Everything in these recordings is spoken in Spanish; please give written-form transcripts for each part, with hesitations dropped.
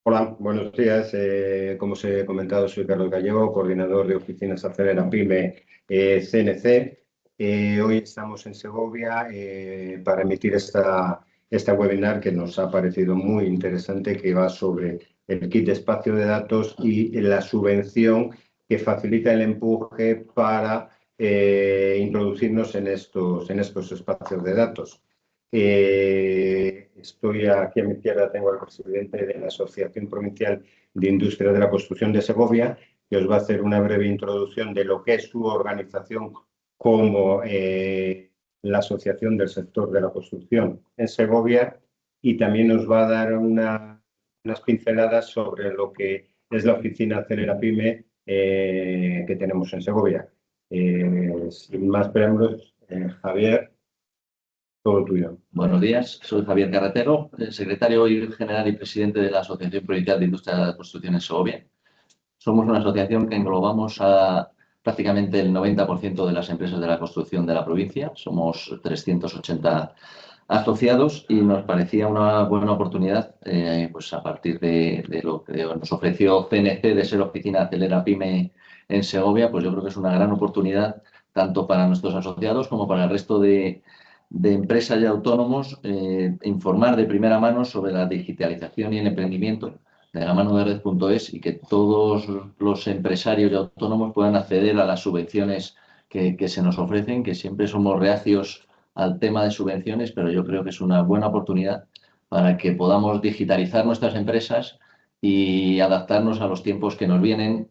Hola, buenos días. Como os he comentado, soy Carlos Gallego, coordinador de oficinas Acelera Pyme CNC. Hoy estamos en Segovia para emitir esta webinar que nos ha parecido muy interesante, que va sobre el kit de espacio de datos y la subvención que facilita el empuje para introducirnos en estos espacios de datos. Estoy aquí a mi izquierda, tengo al presidente de la Asociación Provincial de Industria de la Construcción de Segovia, que os va a hacer una breve introducción de lo que es su organización como la Asociación del Sector de la Construcción en Segovia, y también nos va a dar unas pinceladas sobre lo que es la oficina Acelera Pyme que tenemos en Segovia. Sin más preámbulos, Javier, todo tuyo. Buenos días, soy Javier Carretero, secretario general y presidente de la Asociación Provincial de Industria de la Construcción en Segovia. Somos una asociación que englobamos a prácticamente el 90% de las empresas de la construcción de la provincia. Somos 380 asociados y nos parecía una buena oportunidad, pues a partir de lo que nos ofreció CNC de ser oficina Acelera Pyme en Segovia, pues yo creo que es una gran oportunidad tanto para nuestros asociados como para el resto de empresas y autónomos, informar de primera mano sobre la digitalización y el emprendimiento de la mano de Red.es, y que todos los empresarios y autónomos puedan acceder a las subvenciones que se nos ofrecen, que siempre somos reacios al tema de subvenciones, pero yo creo que es una buena oportunidad para que podamos digitalizar nuestras empresas y adaptarnos a los tiempos que nos vienen.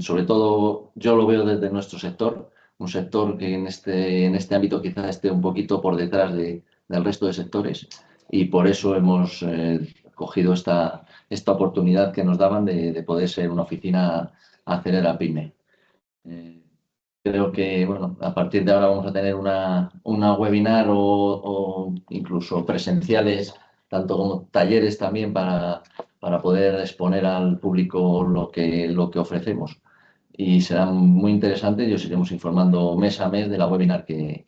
Sobre todo, yo lo veo desde nuestro sector, un sector que en este ámbito quizás esté un poquito por detrás del resto de sectores, y por eso hemos cogido esta oportunidad que nos daban de poder ser una oficina Acelera Pyme. Creo que, bueno, a partir de ahora vamos a tener una webinar o incluso presenciales, tanto como talleres también para poder exponer al público lo que ofrecemos. Y serán muy interesantes y os iremos informando mes a mes de la webinar que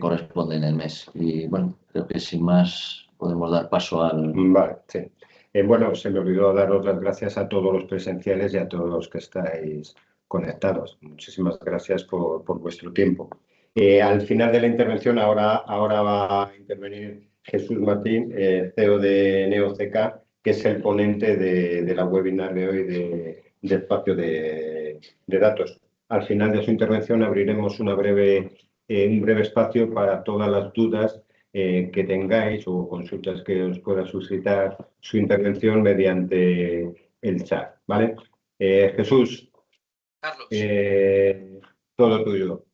corresponde en el mes. Y bueno, creo que sin más podemos dar paso al... Vale, sí. Bueno, se me olvidó dar otras gracias a todos los presenciales y a todos los que estáis conectados. Muchísimas gracias por vuestro tiempo. Al final de la intervención, ahora va a intervenir Jesús Martín, CEO de NeoCK, que es el ponente de la webinar de hoy de espacio de datos. Al final de su intervención abriremos un breve espacio para todas las dudas que tengáis o consultas que os pueda suscitar su intervención mediante el chat, ¿vale? Jesús, Carlos, todo tuyo.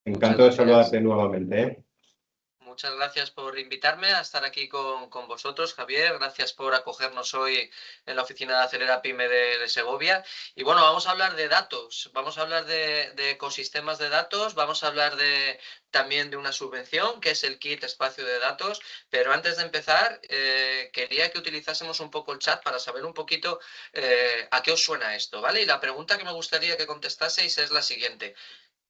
Encantado de saludarte nuevamente, ¿eh? muchas gracias por invitarme a estar aquí con vosotros, Javier. Gracias por acogernos hoy en la oficina de Acelera Pyme de Segovia. Y bueno, vamos a hablar de datos, vamos a hablar de ecosistemas de datos, vamos a hablar también de una subvención, que es el kit espacio de datos. Pero antes de empezar, quería que utilizásemos un poco el chat para saber un poquito a qué os suena esto, ¿vale? Y la pregunta que me gustaría que contestaseis es la siguiente.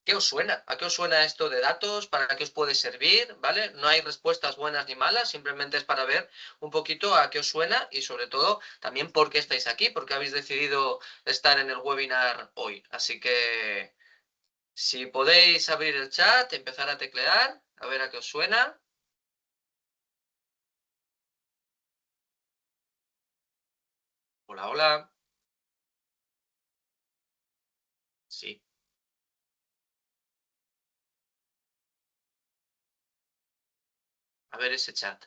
¿Qué os suena? ¿A qué os suena esto de datos? ¿Para qué os puede servir? ¿Vale? No hay respuestas buenas ni malas, simplemente es para ver un poquito a qué os suena y sobre todo también por qué estáis aquí, por qué habéis decidido estar en el webinar hoy. Así que si podéis abrir el chat, empezar a teclear, a ver a qué os suena. Hola, hola. Sí. A ver ese chat.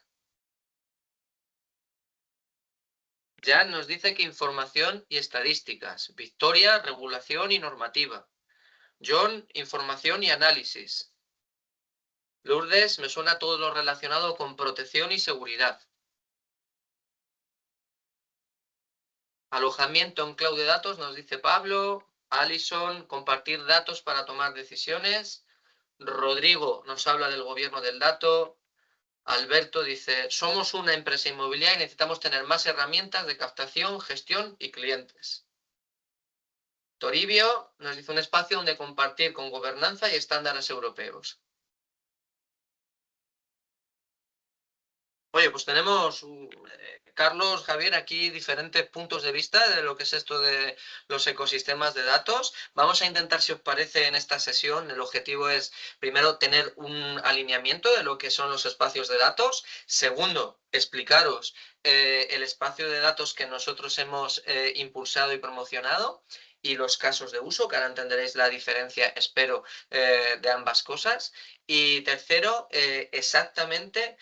Jan nos dice que información y estadísticas. Victoria, regulación y normativa. John, información y análisis. Lourdes, me suena todo lo relacionado con protección y seguridad. Alojamiento en cloud de datos, nos dice Pablo. Alison, compartir datos para tomar decisiones. Rodrigo nos habla del gobierno del dato. Alberto dice, somos una empresa inmobiliaria y necesitamos tener más herramientas de captación, gestión y clientes. Toribio nos dice un espacio donde compartir con gobernanza y estándares europeos. Oye, pues tenemos Carlos, Javier, aquí diferentes puntos de vista de lo que es esto de los ecosistemas de datos. Vamos a intentar, si os parece, en esta sesión, el objetivo es, primero, tener un alineamiento de lo que son los espacios de datos. Segundo, explicaros el espacio de datos que nosotros hemos impulsado y promocionado y los casos de uso, que ahora entenderéis la diferencia, espero, de ambas cosas. Y tercero, exactamente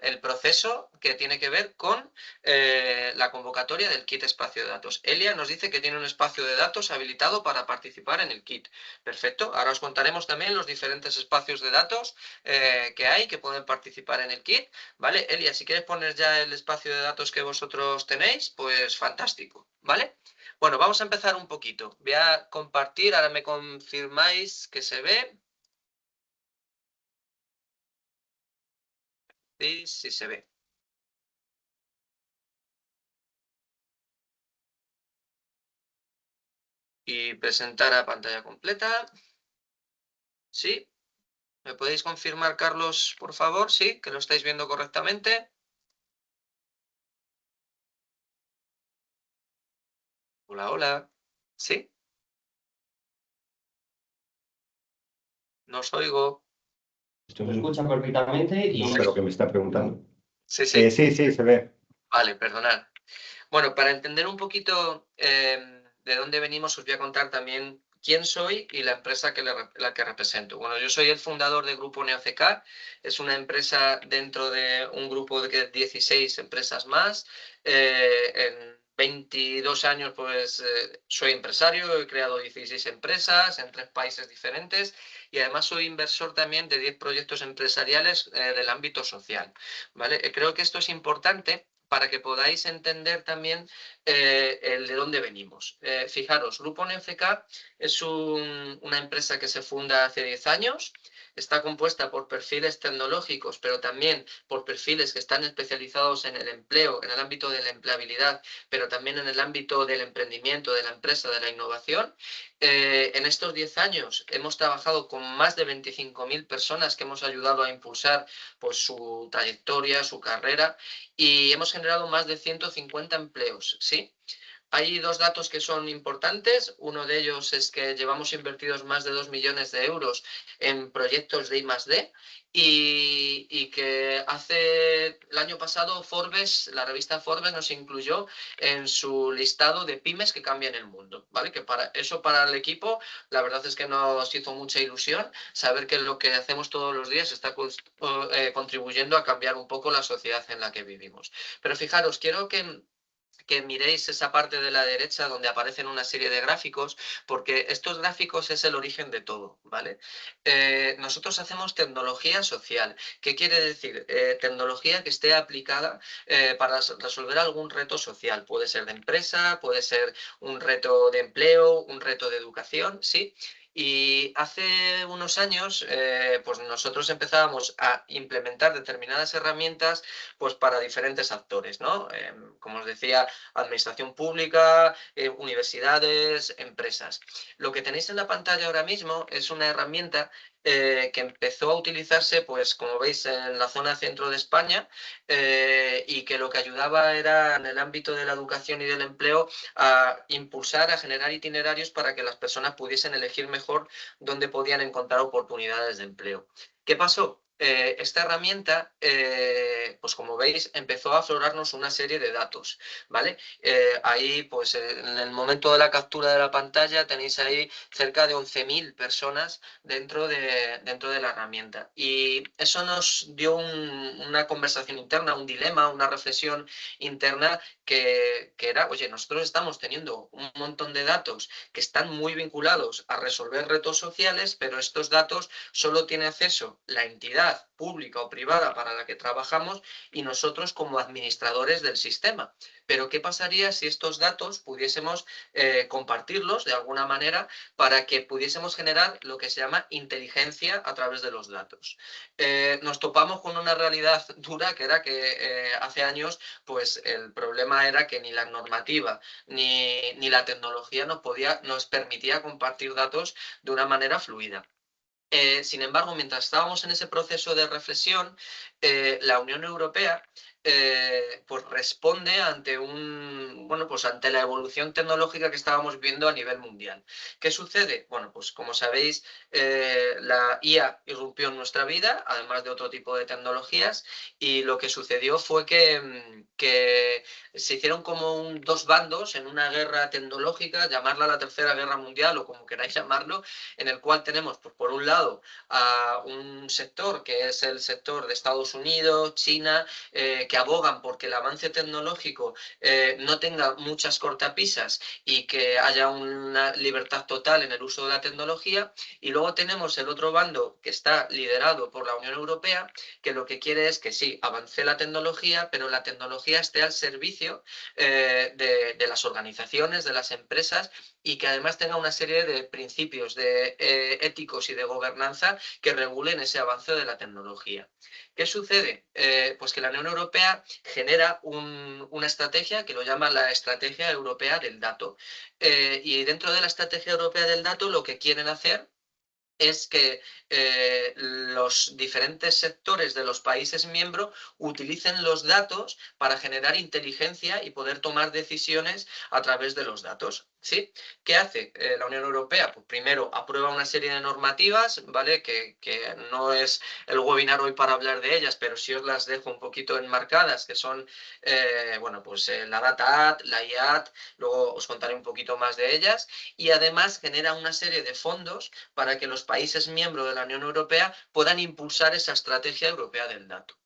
el proceso que tiene que ver con la convocatoria del kit espacio de datos. Elia nos dice que tiene un espacio de datos habilitado para participar en el kit. Perfecto. Ahora os contaremos también los diferentes espacios de datos que hay que pueden participar en el kit. ¿Vale? Elia, si quieres poner ya el espacio de datos que vosotros tenéis, pues fantástico. ¿Vale? Bueno, vamos a empezar un poquito. Voy a compartir, ahora me confirmáis que se ve. Sí, sí se ve. Y presentar a pantalla completa. ¿Sí? ¿Me podéis confirmar, Carlos, por favor? ¿Sí? ¿Que lo estáis viendo correctamente? Hola, hola. ¿Sí? No os oigo. Se me escucha perfectamente y... No sé lo que me está preguntando. Sí, sí. Sí, se ve. Vale, perdonad. Bueno, para entender un poquito de dónde venimos, os voy a contar también quién soy y la empresa la que represento. Bueno, yo soy el fundador del grupo NeoCK, es una empresa dentro de un grupo de 16 empresas más. En 22 años pues soy empresario, he creado 16 empresas en 3 países diferentes y además soy inversor también de 10 proyectos empresariales del ámbito social. ¿Vale? Creo que esto es importante para que podáis entender también el de dónde venimos. Fijaros, Grupo NFK es una empresa que se funda hace 10 años, está compuesta por perfiles tecnológicos, pero también por perfiles que están especializados en el empleo, en el ámbito de la empleabilidad, pero también en el ámbito del emprendimiento, de la empresa, de la innovación. En estos 10 años hemos trabajado con más de 25.000 personas que hemos ayudado a impulsar pues, su trayectoria, su carrera, y hemos generado más de 150 empleos, ¿sí? Hay 2 datos que son importantes. Uno de ellos es que llevamos invertidos más de 2 millones de euros en proyectos de I+D y que el año pasado Forbes, la revista Forbes nos incluyó en su listado de pymes que cambian el mundo, ¿vale? Que para el equipo la verdad es que nos hizo mucha ilusión saber que lo que hacemos todos los días está contribuyendo a cambiar un poco la sociedad en la que vivimos. Pero fijaros, quiero que miréis esa parte de la derecha donde aparecen una serie de gráficos, porque estos gráficos es el origen de todo, ¿vale? Nosotros hacemos tecnología social. ¿Qué quiere decir? Tecnología que esté aplicada para resolver algún reto social. Puede ser de empresa, puede ser un reto de empleo, un reto de educación, ¿sí? Y hace unos años, pues nosotros empezábamos a implementar determinadas herramientas pues para diferentes actores, ¿no? Como os decía, administración pública, universidades, empresas. Lo que tenéis en la pantalla ahora mismo es una herramienta que empezó a utilizarse, pues como veis, en la zona centro de España y que lo que ayudaba era en el ámbito de la educación y del empleo a impulsar, a generar itinerarios para que las personas pudiesen elegir mejor dónde podían encontrar oportunidades de empleo. ¿Qué pasó? Esta herramienta, pues como veis, empezó a aflorarnos una serie de datos, ¿vale? Ahí, pues en el momento de la captura de la pantalla tenéis ahí cerca de 11.000 personas dentro de la herramienta. Y eso nos dio una conversación interna, un dilema, una reflexión interna que era, oye, nosotros estamos teniendo un montón de datos que están muy vinculados a resolver retos sociales, pero estos datos solo tiene acceso la entidad pública o privada para la que trabajamos y nosotros como administradores del sistema. Pero ¿qué pasaría si estos datos pudiésemos compartirlos de alguna manera para que pudiésemos generar lo que se llama inteligencia a través de los datos? Nos topamos con una realidad dura que era que hace años pues el problema era que ni la normativa ni la tecnología nos permitía compartir datos de una manera fluida. Sin embargo, mientras estábamos en ese proceso de reflexión, la Unión Europea pues responde ante pues ante la evolución tecnológica que estábamos viendo a nivel mundial. ¿Qué sucede? Bueno, pues como sabéis, la IA irrumpió en nuestra vida, además de otro tipo de tecnologías, y lo que sucedió fue que se hicieron como dos bandos en una guerra tecnológica, llamarla la Tercera Guerra Mundial o como queráis llamarlo, en el cual tenemos, pues, por un lado, a un sector que es el sector de Estados Unidos, China, que abogan porque el avance tecnológico no tenga muchas cortapisas y que haya una libertad total en el uso de la tecnología. Y luego tenemos el otro bando que está liderado por la Unión Europea, que lo que quiere es que sí, avance la tecnología, pero la tecnología esté al servicio de las organizaciones, de las empresas, y que además tenga una serie de principios éticos y de gobernanza que regulen ese avance de la tecnología. ¿Qué sucede? Pues que la Unión Europea genera una estrategia que lo llama la Estrategia Europea del Dato. Y dentro de la Estrategia Europea del Dato lo que quieren hacer es que los diferentes sectores de los países miembros utilicen los datos para generar inteligencia y poder tomar decisiones a través de los datos. ¿Sí? ¿Qué hace la Unión Europea? Pues primero aprueba una serie de normativas, ¿vale? Que no es el webinar hoy para hablar de ellas, pero sí os las dejo un poquito enmarcadas, que son la Data Act, la IAT, luego os contaré un poquito más de ellas, y además genera una serie de fondos para que los países miembros de la Unión Europea puedan impulsar esa estrategia europea del dato.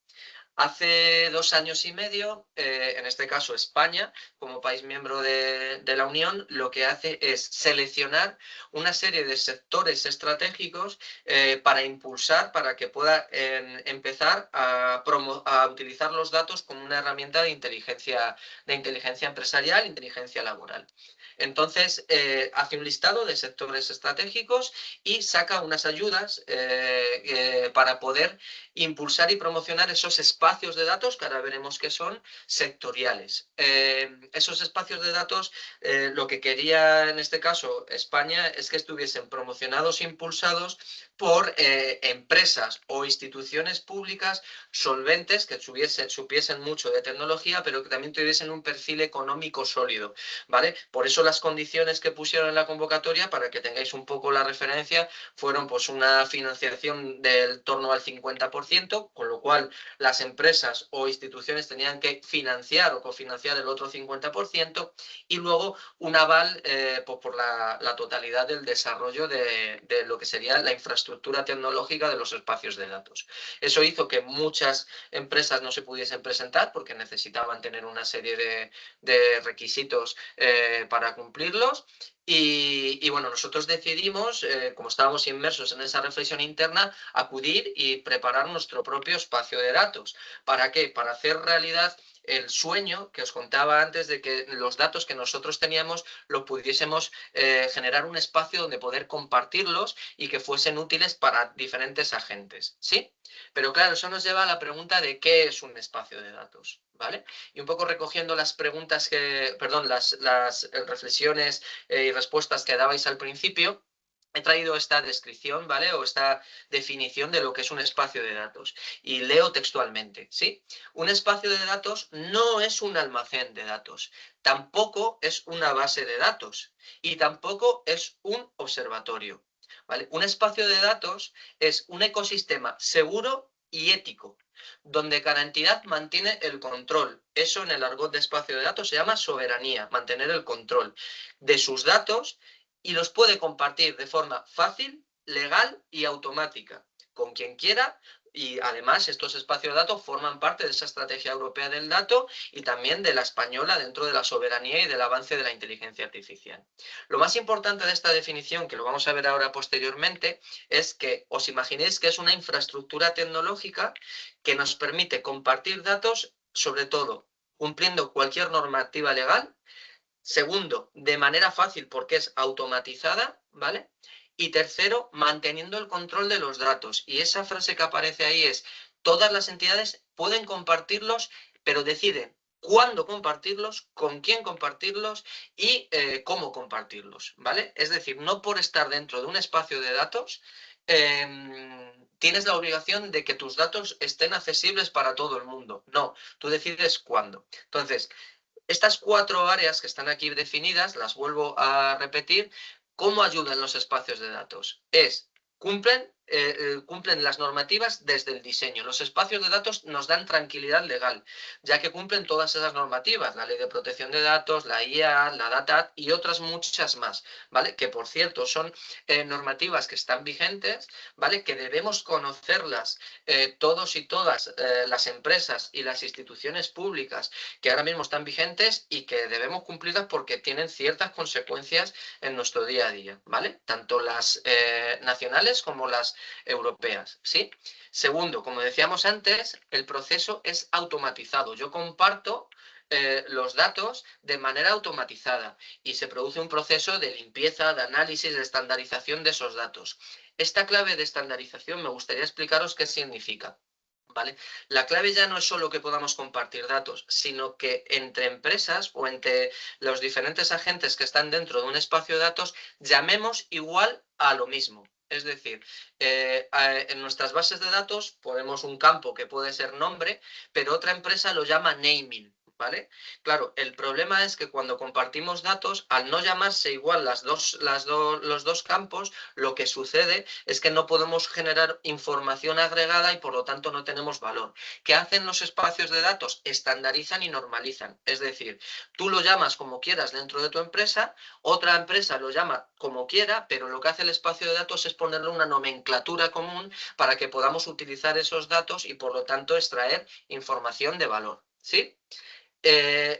Hace 2 años y medio, en este caso España, como país miembro de la Unión, lo que hace es seleccionar una serie de sectores estratégicos para impulsar, para que pueda empezar a utilizar los datos como una herramienta de inteligencia empresarial, inteligencia laboral. Entonces, hace un listado de sectores estratégicos y saca unas ayudas para poder impulsar y promocionar esos espacios de datos, que ahora veremos que son sectoriales. Esos espacios de datos, lo que quería en este caso España es que estuviesen promocionados e impulsados por empresas o instituciones públicas solventes que supiesen mucho de tecnología, pero que también tuviesen un perfil económico sólido, ¿vale? Por eso las condiciones que pusieron en la convocatoria, para que tengáis un poco la referencia, fueron pues una financiación del torno al 50%, con lo cual las empresas o instituciones tenían que financiar o cofinanciar el otro 50%, y luego un aval por la totalidad del desarrollo de lo que sería la infraestructura tecnológica de los espacios de datos. Eso hizo que muchas empresas no se pudiesen presentar porque necesitaban tener una serie de requisitos para cumplirlos. Y bueno, nosotros decidimos, como estábamos inmersos en esa reflexión interna, acudir y preparar nuestro propio espacio de datos. ¿Para qué? Para hacer realidad el sueño que os contaba antes de que los datos que nosotros teníamos los pudiésemos generar un espacio donde poder compartirlos y que fuesen útiles para diferentes agentes. ¿Sí? Pero claro, eso nos lleva a la pregunta de qué es un espacio de datos, ¿vale? Y un poco recogiendo las preguntas las reflexiones y respuestas que dabais al principio, he traído esta descripción, ¿vale? O esta definición de lo que es un espacio de datos. Y leo textualmente, ¿sí? Un espacio de datos no es un almacén de datos, tampoco es una base de datos y tampoco es un observatorio, ¿vale? Un espacio de datos es un ecosistema seguro y ético, donde cada entidad mantiene el control. Eso en el argot de espacio de datos se llama soberanía, mantener el control de sus datos, y los puede compartir de forma fácil, legal y automática con quien quiera. Y además estos espacios de datos forman parte de esa estrategia europea del dato y también de la española dentro de la soberanía y del avance de la inteligencia artificial. Lo más importante de esta definición, que lo vamos a ver ahora posteriormente, es que os imaginéis que es una infraestructura tecnológica que nos permite compartir datos, sobre todo cumpliendo cualquier normativa legal. Segundo, de manera fácil porque es automatizada, ¿vale? Y tercero, manteniendo el control de los datos. Y esa frase que aparece ahí es: todas las entidades pueden compartirlos, pero deciden cuándo compartirlos, con quién compartirlos y cómo compartirlos, ¿vale? Es decir, no por estar dentro de un espacio de datos tienes la obligación de que tus datos estén accesibles para todo el mundo. No, tú decides cuándo. Entonces, estas 4 áreas que están aquí definidas, las vuelvo a repetir. ¿Cómo ayudan los espacios de datos? Cumplen las normativas desde el diseño. Los espacios de datos nos dan tranquilidad legal, ya que cumplen todas esas normativas, la Ley de Protección de Datos, la IA, la Data Act y otras muchas más, ¿vale? Que, por cierto, son normativas que están vigentes, ¿vale? Que debemos conocerlas todos y todas las empresas y las instituciones públicas que ahora mismo están vigentes y que debemos cumplirlas porque tienen ciertas consecuencias en nuestro día a día, ¿vale? Tanto las nacionales como las europeas, ¿sí? Segundo, como decíamos antes, el proceso es automatizado. Yo comparto los datos de manera automatizada y se produce un proceso de limpieza, de análisis, de estandarización de esos datos. Esta clave de estandarización me gustaría explicaros qué significa. ¿Vale? La clave ya no es solo que podamos compartir datos, sino que entre empresas o entre los diferentes agentes que están dentro de un espacio de datos llamemos igual a lo mismo. Es decir, en nuestras bases de datos ponemos un campo que puede ser nombre, pero otra empresa lo llama naming, ¿vale? Claro, el problema es que cuando compartimos datos, al no llamarse igual los dos campos, lo que sucede es que no podemos generar información agregada y por lo tanto no tenemos valor. ¿Qué hacen los espacios de datos? Estandarizan y normalizan. Es decir, tú lo llamas como quieras dentro de tu empresa, otra empresa lo llama como quiera, pero lo que hace el espacio de datos es ponerle una nomenclatura común para que podamos utilizar esos datos y por lo tanto extraer información de valor, ¿sí?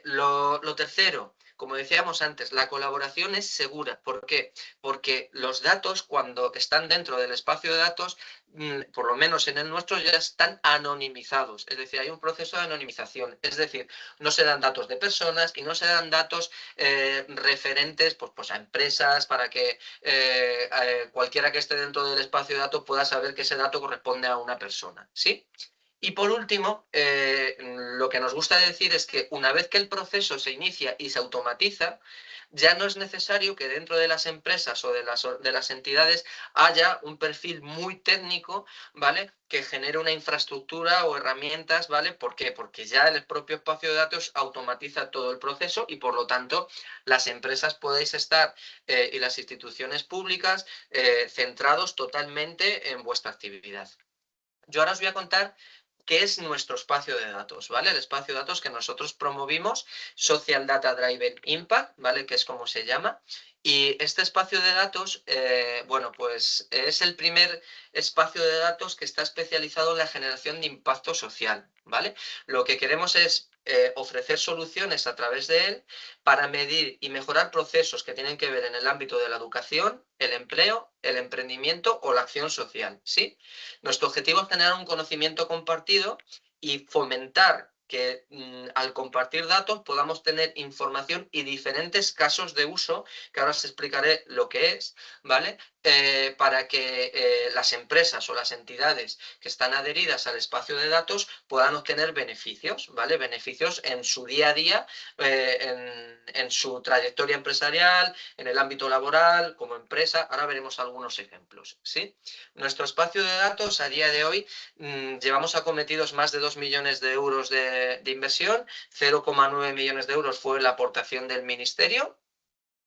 Lo tercero, como decíamos antes, la colaboración es segura. ¿Por qué? Porque los datos, cuando están dentro del espacio de datos, por lo menos en el nuestro, ya están anonimizados. Es decir, hay un proceso de anonimización. Es decir, no se dan datos de personas y no se dan datos referentes pues a empresas para que cualquiera que esté dentro del espacio de datos pueda saber que ese dato corresponde a una persona, ¿sí? Y por último, lo que nos gusta decir es que una vez que el proceso se inicia y se automatiza, ya no es necesario que dentro de las empresas o de las entidades haya un perfil muy técnico, ¿vale? Que genere una infraestructura o herramientas, ¿vale? ¿Por qué? Porque ya el propio espacio de datos automatiza todo el proceso y por lo tanto las empresas podéis estar y las instituciones públicas centrados totalmente en vuestra actividad. Yo ahora os voy a contar qué es nuestro espacio de datos, ¿vale? El espacio de datos que nosotros promovimos, Social Data Driven Impact, ¿vale? Que es como se llama. Y este espacio de datos, bueno, pues es el primer espacio de datos que está especializado en la generación de impacto social, ¿vale? Lo que queremos es ofrecer soluciones a través de él para medir y mejorar procesos que tienen que ver en el ámbito de la educación, el empleo, el emprendimiento o la acción social, ¿sí? Nuestro objetivo es generar un conocimiento compartido y fomentar que al compartir datos podamos tener información y diferentes casos de uso, que ahora os explicaré lo que es, ¿vale? Para que las empresas o las entidades que están adheridas al espacio de datos puedan obtener beneficios, ¿vale? Beneficios en su día a día, en su trayectoria empresarial, en el ámbito laboral, como empresa. Ahora veremos algunos ejemplos, ¿sí? Nuestro espacio de datos a día de hoy llevamos acometidos más de 2 millones de euros de inversión, 0,9 millones de euros fue la aportación del Ministerio.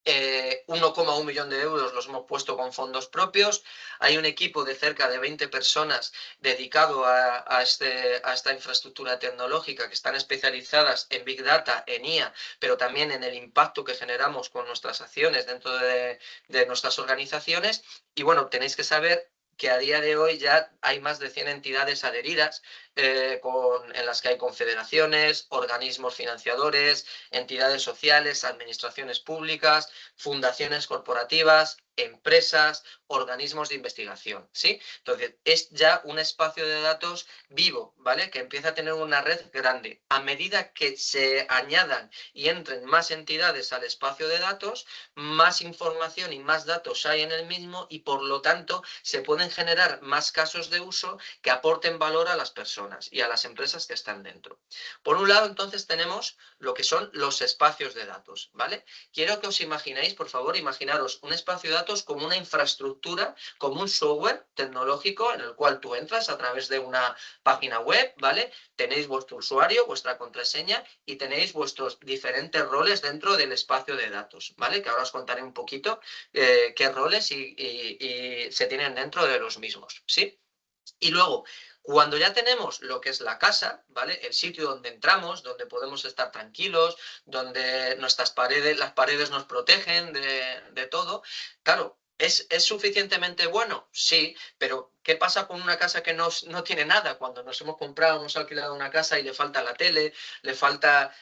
1,1 millón de euros los hemos puesto con fondos propios. Hay un equipo de cerca de 20 personas dedicado a esta infraestructura tecnológica que están especializadas en Big Data, en IA, pero también en el impacto que generamos con nuestras acciones dentro de nuestras organizaciones. Y bueno, tenéis que saber que a día de hoy ya hay más de 100 entidades adheridas en las que hay confederaciones, organismos financiadores, entidades sociales, administraciones públicas, fundaciones corporativas, empresas, organismos de investigación, ¿sí? Entonces, es ya un espacio de datos vivo, ¿vale? Que empieza a tener una red grande. A medida que se añadan y entren más entidades al espacio de datos, más información y más datos hay en el mismo y, por lo tanto, se pueden generar más casos de uso que aporten valor a las personas y a las empresas que están dentro. Por un lado, entonces, tenemos lo que son los espacios de datos, ¿vale? Quiero que os imaginéis, por favor, imaginaros un espacio de datos como una infraestructura, como un software tecnológico en el cual tú entras a través de una página web, ¿vale? Tenéis vuestro usuario, vuestra contraseña y tenéis vuestros diferentes roles dentro del espacio de datos, ¿vale? Que ahora os contaré un poquito qué roles y se tienen dentro de los mismos, ¿sí? Y luego, cuando ya tenemos lo que es la casa, ¿vale? El sitio donde entramos, donde podemos estar tranquilos, donde nuestras paredes, las paredes nos protegen de todo, claro, ¿es suficientemente bueno? Sí, pero ¿qué pasa con una casa que no tiene nada? Cuando nos hemos comprado, hemos alquilado una casa y le falta la tele, le falta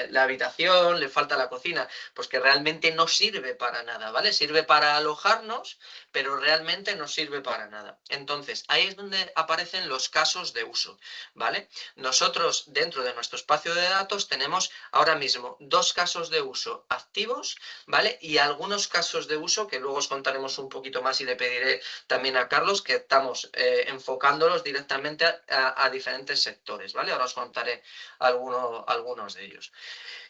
la habitación, le falta la cocina, pues que realmente no sirve para nada, ¿vale? Sirve para alojarnos, pero realmente no sirve para nada. Entonces, ahí es donde aparecen los casos de uso, ¿vale? Nosotros, dentro de nuestro espacio de datos, tenemos ahora mismo 2 casos de uso activos, ¿vale? Y algunos casos de uso que luego os contaremos un poquito más y le pediré también a Carlos, que estamos enfocándolos directamente a diferentes sectores, ¿vale? Ahora os contaré algunos de ellos.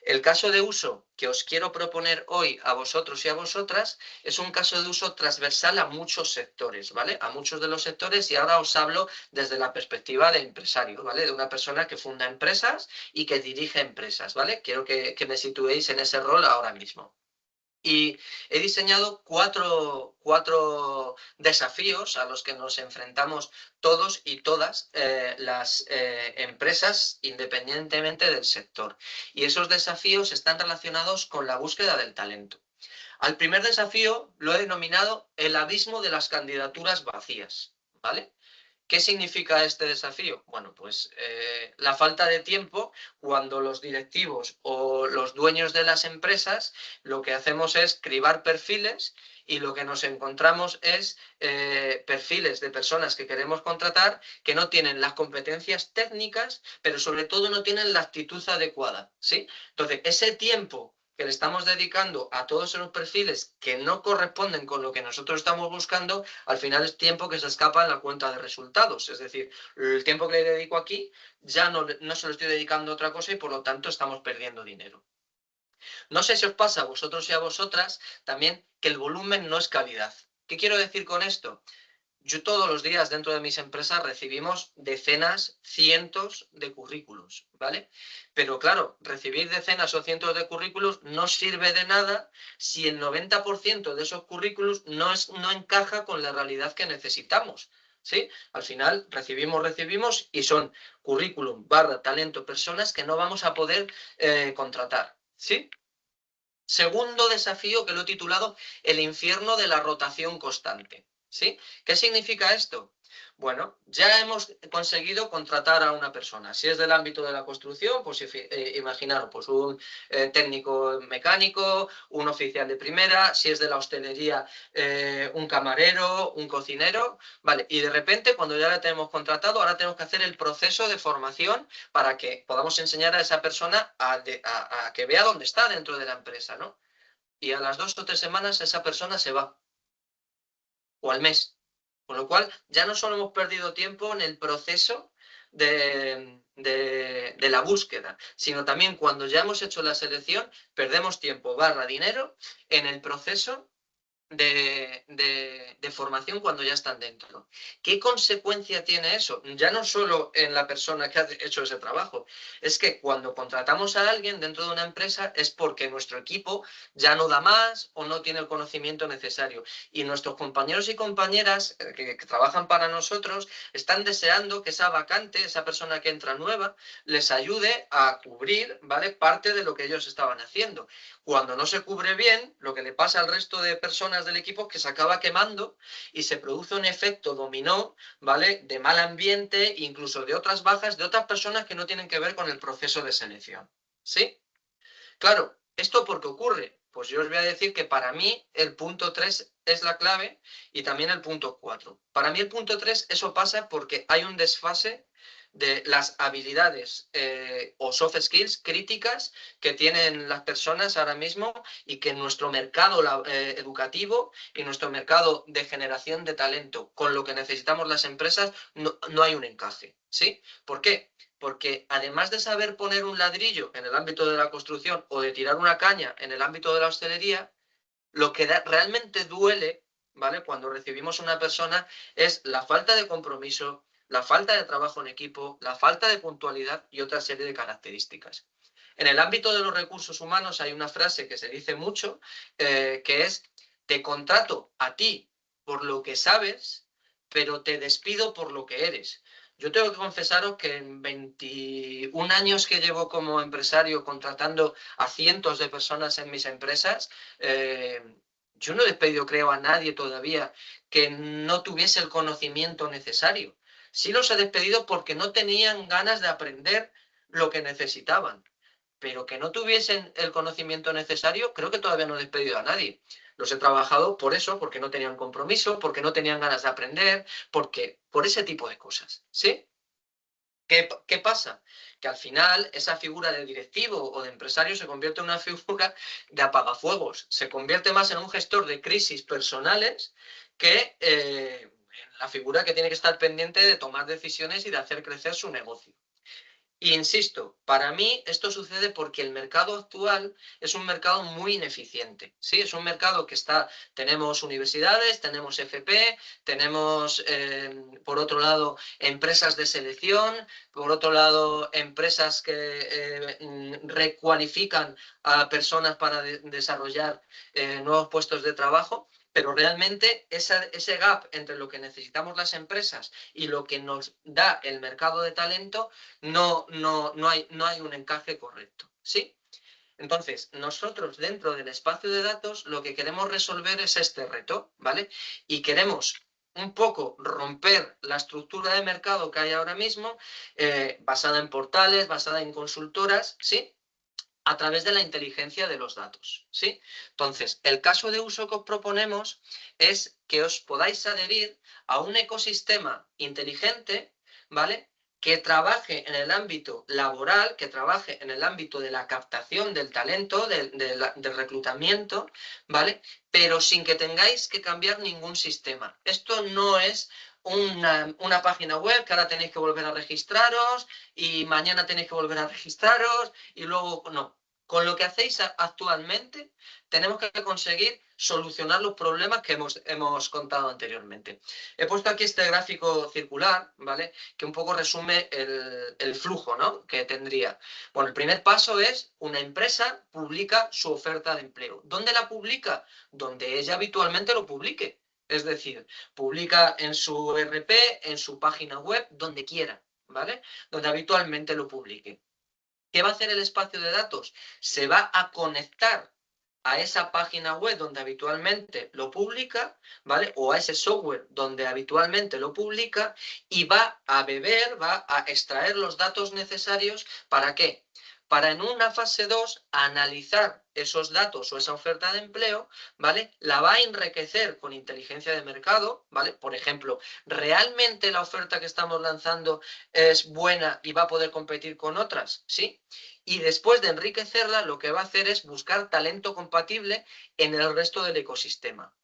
El caso de uso que os quiero proponer hoy a vosotros y a vosotras es un caso de uso transversal a muchos sectores, ¿vale? A muchos de los sectores, y ahora os hablo desde la perspectiva de empresario, ¿vale? De una persona que funda empresas y que dirige empresas, ¿vale? Quiero que me situéis en ese rol ahora mismo. Y he diseñado cuatro desafíos a los que nos enfrentamos todos y todas las empresas, independientemente del sector. Y esos desafíos están relacionados con la búsqueda del talento. Al primer desafío lo he denominado el abismo de las candidaturas vacías, ¿vale? ¿Qué significa este desafío? Bueno, pues la falta de tiempo cuando los directivos o los dueños de las empresas lo que hacemos es cribar perfiles y lo que nos encontramos es perfiles de personas que queremos contratar que no tienen las competencias técnicas, pero sobre todo no tienen la actitud adecuada, ¿sí? Entonces, ese tiempo que le estamos dedicando a todos esos perfiles que no corresponden con lo que nosotros estamos buscando, al final es tiempo que se escapa en la cuenta de resultados. Es decir, el tiempo que le dedico aquí ya no se lo estoy dedicando a otra cosa y por lo tanto estamos perdiendo dinero. No sé si os pasa a vosotros y a vosotras también que el volumen no es calidad. ¿Qué quiero decir con esto? Yo todos los días dentro de mis empresas recibimos decenas, cientos de currículos, ¿vale? Pero claro, recibir decenas o cientos de currículos no sirve de nada si el 90% de esos currículos no encaja con la realidad que necesitamos, ¿sí? Al final recibimos y son currículum / talento, personas que no vamos a poder contratar, ¿sí? Segundo desafío que lo he titulado El infierno de la rotación constante. ¿Sí? ¿Qué significa esto? Bueno, ya hemos conseguido contratar a una persona. Si es del ámbito de la construcción, pues imaginaros, pues un técnico mecánico, un oficial de primera, si es de la hostelería, un camarero, un cocinero, ¿vale? Y de repente, cuando ya la tenemos contratado, ahora tenemos que hacer el proceso de formación para que podamos enseñar a esa persona a que vea dónde está dentro de la empresa, ¿no? Y a las 2 o 3 semanas esa persona se va. O al mes. Con lo cual, ya no solo hemos perdido tiempo en el proceso de la búsqueda, sino también cuando ya hemos hecho la selección, perdemos tiempo / dinero en el proceso de formación cuando ya están dentro. ¿Qué consecuencia tiene eso? Ya no solo en la persona que ha hecho ese trabajo, es que cuando contratamos a alguien dentro de una empresa es porque nuestro equipo ya no da más o no tiene el conocimiento necesario. Y nuestros compañeros y compañeras que trabajan para nosotros están deseando que esa vacante, esa persona que entra nueva, les ayude a cubrir, ¿vale?, parte de lo que ellos estaban haciendo. Cuando no se cubre bien, lo que le pasa al resto de personas del equipo es que se acaba quemando y se produce un efecto dominó, ¿vale?, de mal ambiente, incluso de otras bajas, de otras personas que no tienen que ver con el proceso de selección. ¿Sí? Claro, ¿esto por qué ocurre? Pues yo os voy a decir que para mí el punto 3 es la clave y también el punto 4. Para mí el punto 3, eso pasa porque hay un desfase de las habilidades o soft skills críticas que tienen las personas ahora mismo y que en nuestro mercado educativo y nuestro mercado de generación de talento con lo que necesitamos las empresas no hay un encaje. ¿Sí? ¿Por qué? Porque además de saber poner un ladrillo en el ámbito de la construcción o de tirar una caña en el ámbito de la hostelería, Lo que realmente duele, ¿vale?, cuando recibimos una persona es la falta de compromiso, la falta de trabajo en equipo, la falta de puntualidad y otra serie de características. En el ámbito de los recursos humanos hay una frase que se dice mucho, que es: te contrato a ti por lo que sabes, pero te despido por lo que eres. Yo tengo que confesaros que en 21 años que llevo como empresario contratando a cientos de personas en mis empresas, yo no he despedido, creo, a nadie todavía que no tuviese el conocimiento necesario. Sí los he despedido porque no tenían ganas de aprender lo que necesitaban, pero que no tuviesen el conocimiento necesario, creo que todavía no he despedido a nadie. Los he trabajado por eso, porque no tenían compromiso, porque no tenían ganas de aprender, por ese tipo de cosas, ¿sí? ¿Qué pasa? Que al final esa figura de directivo o de empresario se convierte en una figura de apagafuegos, se convierte más en un gestor de crisis personales que en la figura que tiene que estar pendiente de tomar decisiones y de hacer crecer su negocio. Insisto, para mí esto sucede porque el mercado actual es un mercado muy ineficiente, ¿sí? Es un mercado que tenemos universidades, tenemos FP, tenemos, por otro lado, empresas de selección, por otro lado, empresas que recualifican a personas para desarrollar nuevos puestos de trabajo, pero realmente ese gap entre lo que necesitamos las empresas y lo que nos da el mercado de talento no hay un encaje correcto, ¿sí? Entonces, nosotros dentro del espacio de datos lo que queremos resolver es este reto, ¿vale? Y queremos un poco romper la estructura de mercado que hay ahora mismo, basada en portales, basada en consultoras, ¿sí?, a través de la inteligencia de los datos, ¿sí? Entonces, el caso de uso que os proponemos es que os podáis adherir a un ecosistema inteligente, ¿vale?, que trabaje en el ámbito laboral, que trabaje en el ámbito de la captación del talento, del reclutamiento, ¿vale?, pero sin que tengáis que cambiar ningún sistema. Esto no es una página web que ahora tenéis que volver a registraros y mañana tenéis que volver a registraros y luego no. Con lo que hacéis actualmente, tenemos que conseguir solucionar los problemas que hemos contado anteriormente. He puesto aquí este gráfico circular, ¿vale?, que un poco resume el flujo, ¿no?, que tendría. Bueno, el primer paso es: una empresa publica su oferta de empleo. ¿Dónde la publica? Donde ella habitualmente lo publique. Es decir, publica en su ERP, en su página web, donde quiera, ¿vale?, donde habitualmente lo publique. ¿Qué va a hacer el espacio de datos? Se va a conectar a esa página web donde habitualmente lo publica, ¿vale?, o a ese software donde habitualmente lo publica, y va a extraer los datos necesarios. ¿Para qué? Para en una fase 2 analizar esos datos o esa oferta de empleo, ¿vale? La va a enriquecer con inteligencia de mercado, ¿vale? Por ejemplo, ¿realmente la oferta que estamos lanzando es buena y va a poder competir con otras? ¿Sí? Y después de enriquecerla, lo que va a hacer es buscar talento compatible en el resto del ecosistema.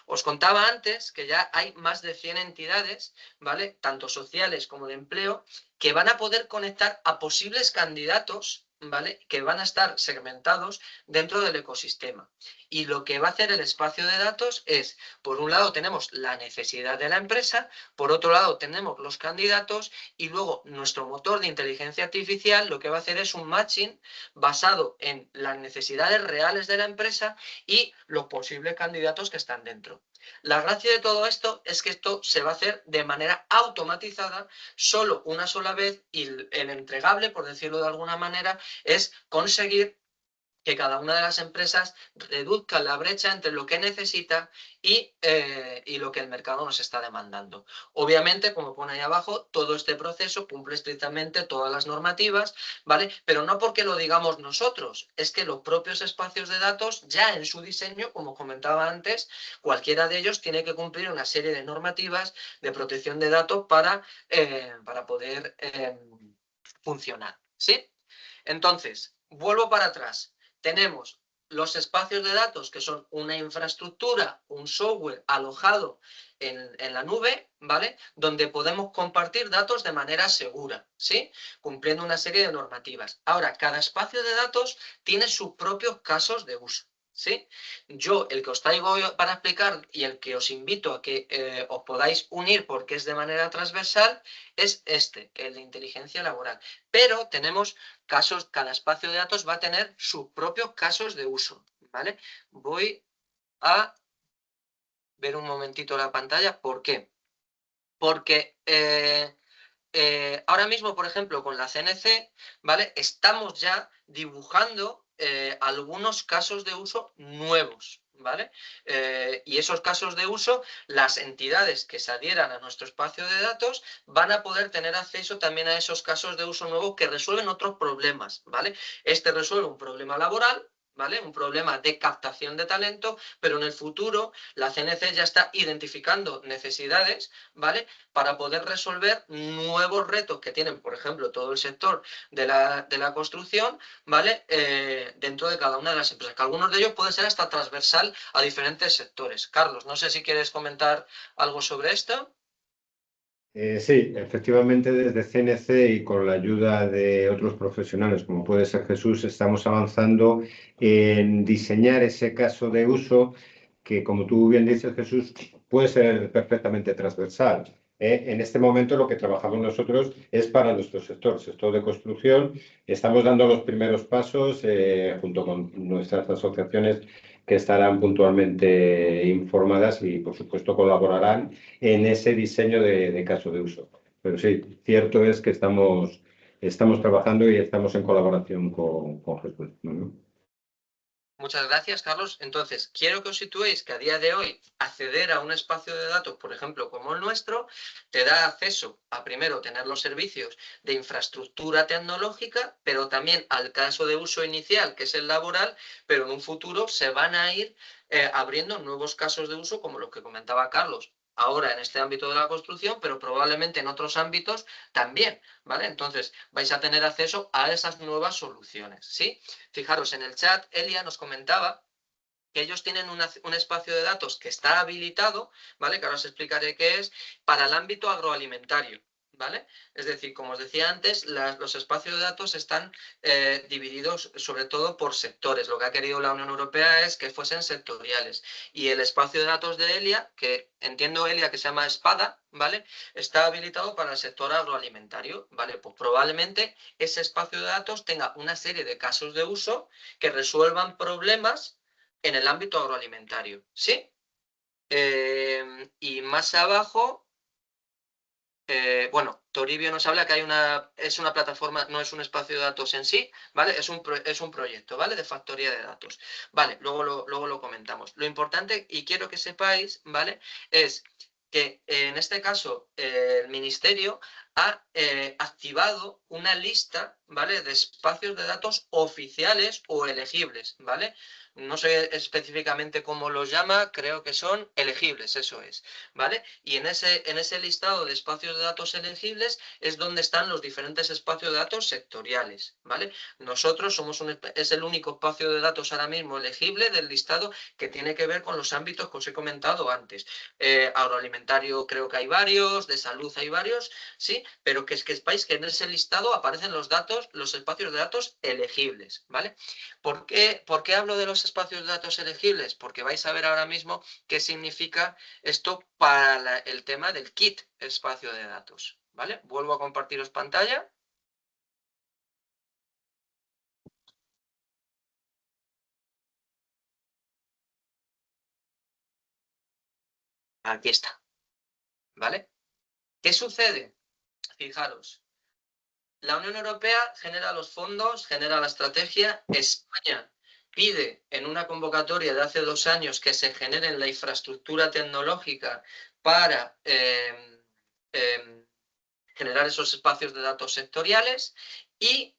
Os contaba antes que ya hay más de 100 entidades, ¿vale?, tanto sociales como de empleo, que van a poder conectar a posibles candidatos, ¿vale?, que van a estar segmentados dentro del ecosistema. Y lo que va a hacer el espacio de datos es, por un lado tenemos la necesidad de la empresa, por otro lado tenemos los candidatos, y luego nuestro motor de inteligencia artificial lo que va a hacer es un matching basado en las necesidades reales de la empresa y los posibles candidatos que están dentro. La gracia de todo esto es que esto se va a hacer de manera automatizada, solo una sola vez, y el entregable, por decirlo de alguna manera, es conseguir que cada una de las empresas reduzca la brecha entre lo que necesita y lo que el mercado nos está demandando. Obviamente, como pone ahí abajo, todo este proceso cumple estrictamente todas las normativas, ¿vale? Pero no porque lo digamos nosotros, es que los propios espacios de datos, ya en su diseño, como comentaba antes, cualquiera de ellos tiene que cumplir una serie de normativas de protección de datos para poder funcionar, ¿sí? Entonces, vuelvo para atrás. Tenemos los espacios de datos, que son una infraestructura, un software alojado en la nube, ¿vale?, donde podemos compartir datos de manera segura, ¿sí?, cumpliendo una serie de normativas. Ahora, cada espacio de datos tiene sus propios casos de uso, ¿sí? Yo, el que os traigo hoy para explicar y el que os invito a que os podáis unir porque es de manera transversal, es este, el de inteligencia laboral. Pero tenemos casos, cada espacio de datos va a tener sus propios casos de uso, ¿vale? Voy a ver un momentito la pantalla. ¿Por qué? Porque ahora mismo, por ejemplo, con la CNC, ¿vale? Estamos ya dibujando algunos casos de uso nuevos, ¿vale? Y esos casos de uso, las entidades que se adhieran a nuestro espacio de datos van a poder tener acceso también a esos casos de uso nuevos que resuelven otros problemas, ¿vale? Este resuelve un problema laboral, ¿vale? Un problema de captación de talento, pero en el futuro la CNC ya está identificando necesidades, ¿vale? Para poder resolver nuevos retos que tienen, por ejemplo, todo el sector de la construcción, ¿vale? Dentro de cada una de las empresas, que algunos de ellos pueden ser hasta transversal a diferentes sectores. Carlos, no sé si quieres comentar algo sobre esto. Sí, efectivamente desde CNC y con la ayuda de otros profesionales como puede ser Jesús, estamos avanzando en diseñar ese caso de uso que, como tú bien dices, Jesús, puede ser perfectamente transversal. En este momento lo que trabajamos nosotros es para nuestro sector de construcción. Estamos dando los primeros pasos junto con nuestras asociaciones que estarán puntualmente informadas y, por supuesto, colaborarán en ese diseño de caso de uso. Pero sí, cierto es que estamos trabajando y estamos en colaboración con Jesús, ¿no? Muchas gracias, Carlos. Entonces, quiero que os situéis que a día de hoy acceder a un espacio de datos, por ejemplo, como el nuestro, te da acceso a, primero, tener los servicios de infraestructura tecnológica, pero también al caso de uso inicial, que es el laboral, pero en un futuro se van a ir abriendo nuevos casos de uso, como los que comentaba Carlos, ahora en este ámbito de la construcción, pero probablemente en otros ámbitos también, ¿vale? Entonces, vais a tener acceso a esas nuevas soluciones, ¿sí? Fijaros, en el chat, Elia nos comentaba que ellos tienen un espacio de datos que está habilitado, ¿vale? Que ahora os explicaré qué es, para el ámbito agroalimentario, ¿vale? Es decir, como os decía antes, los espacios de datos están divididos sobre todo por sectores. Lo que ha querido la Unión Europea es que fuesen sectoriales. Y el espacio de datos de Elia, que entiendo, Elia, que se llama Espada, ¿vale? Está habilitado para el sector agroalimentario, ¿vale? Pues probablemente ese espacio de datos tenga una serie de casos de uso que resuelvan problemas en el ámbito agroalimentario, ¿sí? Y más abajo, bueno, Toribio nos habla que es una plataforma, no es un espacio de datos en sí, ¿vale? Es un proyecto, ¿vale? De factoría de datos. Vale, luego lo comentamos. Lo importante, y quiero que sepáis, ¿vale? Es que en este caso el Ministerio ha activado una lista, ¿vale? De espacios de datos oficiales o elegibles, ¿vale? No sé específicamente cómo los llama, creo que son elegibles, eso es, ¿vale? Y en ese listado de espacios de datos elegibles es donde están los diferentes espacios de datos sectoriales, ¿vale? Nosotros es el único espacio de datos ahora mismo elegible del listado que tiene que ver con los ámbitos que os he comentado antes. Agroalimentario creo que hay varios, de salud hay varios, sí, pero que sepáis que en ese listado aparecen los datos, los espacios de datos elegibles, ¿vale? ¿Por qué hablo de los espacios de datos elegibles? Porque vais a ver ahora mismo qué significa esto para el tema del kit espacio de datos, ¿vale? Vuelvo a compartiros pantalla. Aquí está, ¿vale? ¿Qué sucede? Fijaros, la Unión Europea genera los fondos, genera la estrategia. España pide en una convocatoria de hace 2 años que se genere la infraestructura tecnológica para generar esos espacios de datos sectoriales y,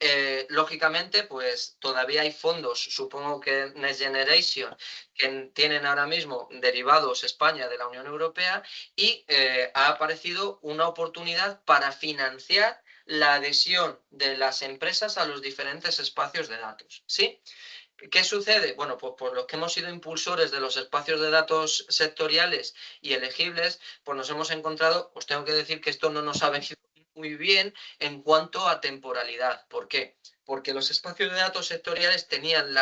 lógicamente, pues todavía hay fondos, supongo que Next Generation, que tienen ahora mismo derivados España de la Unión Europea y ha aparecido una oportunidad para financiar la adhesión de las empresas a los diferentes espacios de datos, ¿sí? ¿Qué sucede? Bueno, pues por los que hemos sido impulsores de los espacios de datos sectoriales y elegibles, pues nos hemos encontrado, os tengo que decir que esto no nos ha venido muy bien en cuanto a temporalidad. ¿Por qué? Porque los espacios de datos sectoriales tenían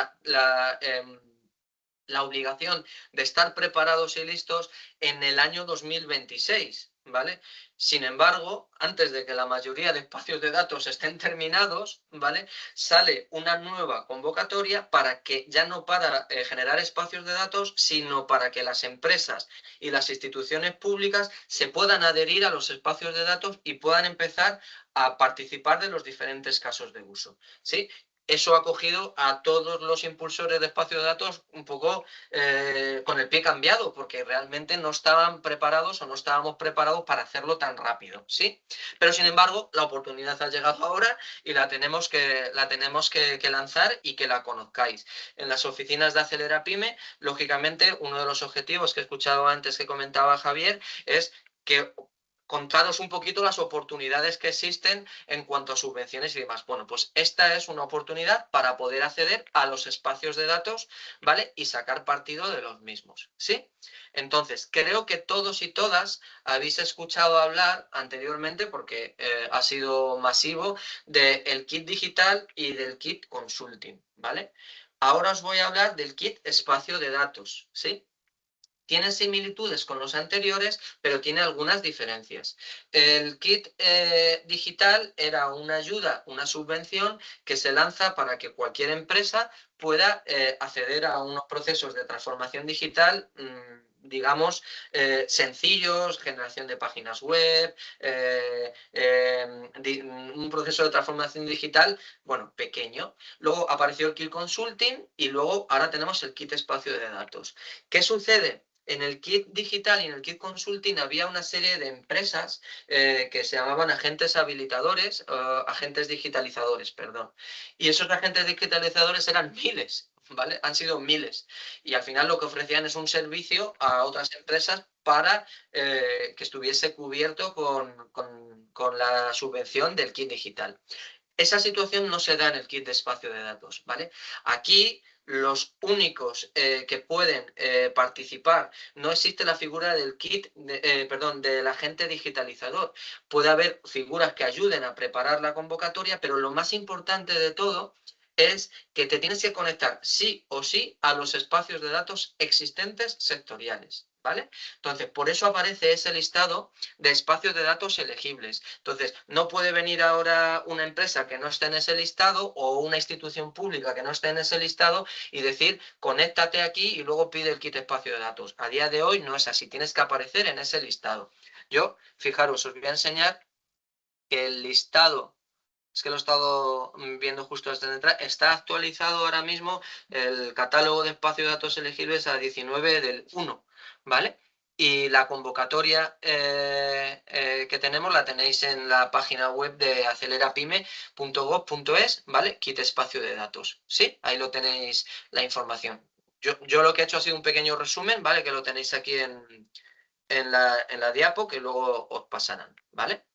la obligación de estar preparados y listos en el año 2026, ¿vale? Sin embargo, antes de que la mayoría de espacios de datos estén terminados, ¿vale?, sale una nueva convocatoria para que ya no para generar espacios de datos, sino para que las empresas y las instituciones públicas se puedan adherir a los espacios de datos y puedan empezar a participar de los diferentes casos de uso, ¿sí? Eso ha cogido a todos los impulsores de espacios de datos un poco con el pie cambiado, porque realmente no estaban preparados o no estábamos preparados para hacerlo tan rápido, ¿sí? Pero sin embargo, la oportunidad ha llegado ahora y la tenemos que lanzar y que la conozcáis. En las oficinas de Acelera Pyme, lógicamente, uno de los objetivos que he escuchado antes que comentaba Javier es que contaros un poquito las oportunidades que existen en cuanto a subvenciones y demás. Bueno, pues esta es una oportunidad para poder acceder a los espacios de datos, ¿vale? Y sacar partido de los mismos, ¿sí? Entonces, creo que todos y todas habéis escuchado hablar anteriormente, porque ha sido masivo, del kit digital y del kit consulting, ¿vale? Ahora os voy a hablar del kit espacio de datos, ¿sí? Tiene similitudes con los anteriores, pero tiene algunas diferencias. El kit digital era una ayuda, una subvención que se lanza para que cualquier empresa pueda acceder a unos procesos de transformación digital, digamos, sencillos, generación de páginas web, un proceso de transformación digital, bueno, pequeño. Luego apareció el kit consulting y luego ahora tenemos el kit espacio de datos. ¿Qué sucede? En el kit digital y en el kit consulting había una serie de empresas que se llamaban agentes habilitadores, agentes digitalizadores, perdón. Y esos agentes digitalizadores eran miles, ¿vale? Han sido miles. Y al final lo que ofrecían es un servicio a otras empresas para que estuviese cubierto con la subvención del kit digital. Esa situación no se da en el kit de espacio de datos, ¿vale? Aquí los únicos que pueden participar, no existe la figura del kit, del agente digitalizador. Puede haber figuras que ayuden a preparar la convocatoria, pero lo más importante de todo es que te tienes que conectar sí o sí a los espacios de datos existentes sectoriales, ¿vale? Entonces, por eso aparece ese listado de espacios de datos elegibles. Entonces, no puede venir ahora una empresa que no esté en ese listado o una institución pública que no esté en ese listado y decir, conéctate aquí y luego pide el kit espacio de datos. A día de hoy no es así, tienes que aparecer en ese listado. Yo, fijaros, os voy a enseñar que el listado, es que lo he estado viendo justo antes de entrar, está actualizado ahora mismo el catálogo de espacio de datos elegibles a 19/1, ¿vale? Y la convocatoria que tenemos la tenéis en la página web de acelerapyme.gov.es, ¿vale? Kit espacio de datos, ¿sí? Ahí lo tenéis la información. Yo lo que he hecho ha sido un pequeño resumen, ¿vale? Que lo tenéis aquí en la diapo, que luego os pasarán, ¿vale?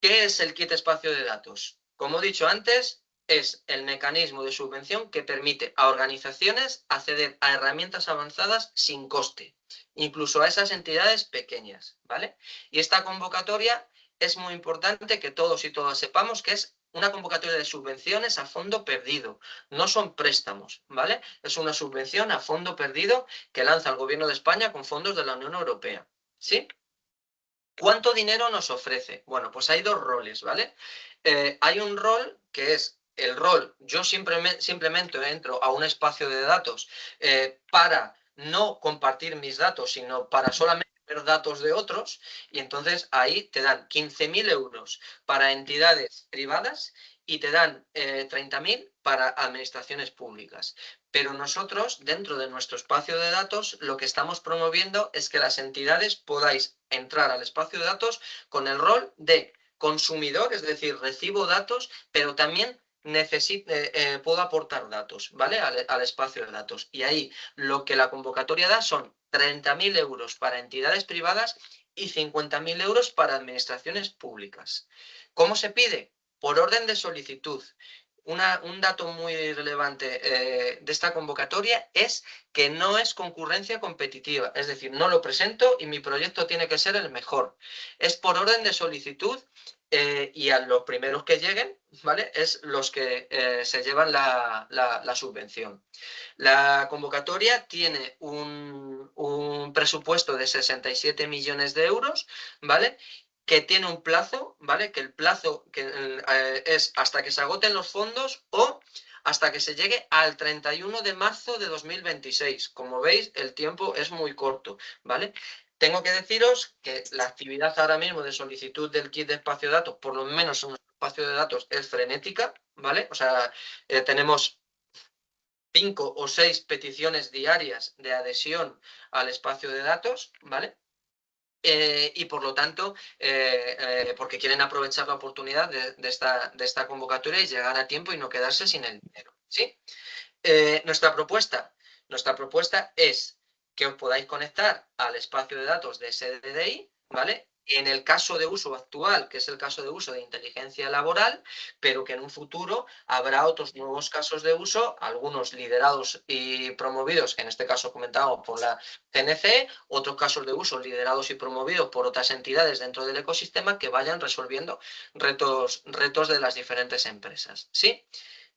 ¿Qué es el kit espacio de datos? Como he dicho antes, es el mecanismo de subvención que permite a organizaciones acceder a herramientas avanzadas sin coste, incluso a esas entidades pequeñas, ¿vale? Y esta convocatoria es muy importante que todos y todas sepamos que es una convocatoria de subvenciones a fondo perdido, no son préstamos, ¿vale? Es una subvención a fondo perdido que lanza el Gobierno de España con fondos de la Unión Europea, ¿sí? ¿Cuánto dinero nos ofrece? Bueno, pues hay dos roles, ¿vale? Hay un rol que es el rol, yo simplemente entro a un espacio de datos para no compartir mis datos, sino para solamente ver datos de otros, y entonces ahí te dan 15.000 euros para entidades privadas y te dan 30.000 para administraciones públicas. Pero nosotros, dentro de nuestro espacio de datos, lo que estamos promoviendo es que las entidades podáis entrar al espacio de datos con el rol de consumidor, es decir, recibo datos, pero también puedo aportar datos, ¿vale? Al espacio de datos. Y ahí lo que la convocatoria da son 30.000 euros para entidades privadas y 50.000 euros para administraciones públicas. ¿Cómo se pide? Por orden de solicitud. un dato muy relevante de esta convocatoria es que no es concurrencia competitiva, es decir, no lo presento y mi proyecto tiene que ser el mejor. Es por orden de solicitud y a los primeros que lleguen, ¿vale? Es los que se llevan la subvención. La convocatoria tiene un presupuesto de 67 millones de euros, ¿vale? Que tiene un plazo, ¿vale? Que el plazo es hasta que se agoten los fondos o hasta que se llegue al 31 de marzo de 2026. Como veis, el tiempo es muy corto, ¿vale? Tengo que deciros que la actividad ahora mismo de solicitud del kit de espacio de datos, por lo menos en nuestro espacio de datos, es frenética, ¿vale? O sea, tenemos 5 o 6 peticiones diarias de adhesión al espacio de datos, ¿vale? Y por lo tanto, porque quieren aprovechar la oportunidad de esta convocatoria y llegar a tiempo y no quedarse sin el dinero, ¿sí? Nuestra propuesta es que os podáis conectar al espacio de datos de SDDI, ¿vale? En el caso de uso actual, que es el caso de uso de inteligencia laboral, pero que en un futuro habrá otros nuevos casos de uso, algunos liderados y promovidos, en este caso comentado por la CNC, otros casos de uso liderados y promovidos por otras entidades dentro del ecosistema que vayan resolviendo retos de las diferentes empresas, ¿sí?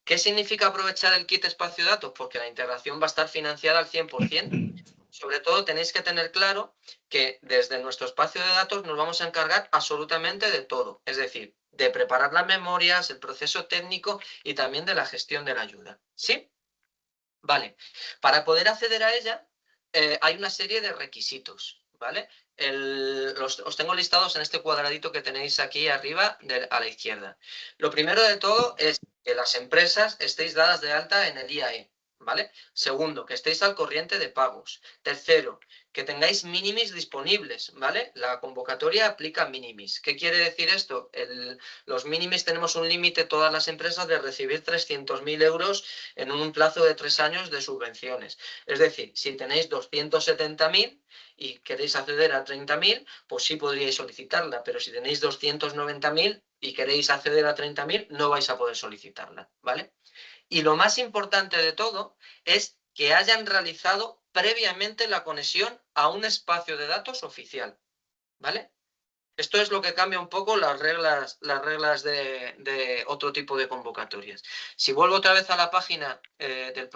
¿Qué significa aprovechar el kit espacio de datos? Porque la integración va a estar financiada al 100%. Sobre todo tenéis que tener claro que desde nuestro espacio de datos nos vamos a encargar absolutamente de todo. Es decir, de preparar las memorias, el proceso técnico y también de la gestión de la ayuda. ¿Sí? Vale. Para poder acceder a ella hay una serie de requisitos. ¿Vale? Os tengo listados en este cuadradito que tenéis aquí arriba a la izquierda. Lo primero de todo es que las empresas estéis dadas de alta en el IAE, ¿vale? Segundo, que estéis al corriente de pagos. Tercero, que tengáis minimis disponibles, ¿vale? La convocatoria aplica minimis. ¿Qué quiere decir esto? Los minimis tenemos un límite todas las empresas de recibir 300.000 euros en un plazo de 3 años de subvenciones. Es decir, si tenéis 270.000 y queréis acceder a 30.000, pues sí podríais solicitarla, pero si tenéis 290.000 y queréis acceder a 30.000, no vais a poder solicitarla, ¿vale? Y lo más importante de todo es que hayan realizado previamente la conexión a un espacio de datos oficial, ¿vale? Esto es lo que cambia un poco las reglas de otro tipo de convocatorias. Si vuelvo otra vez a la página la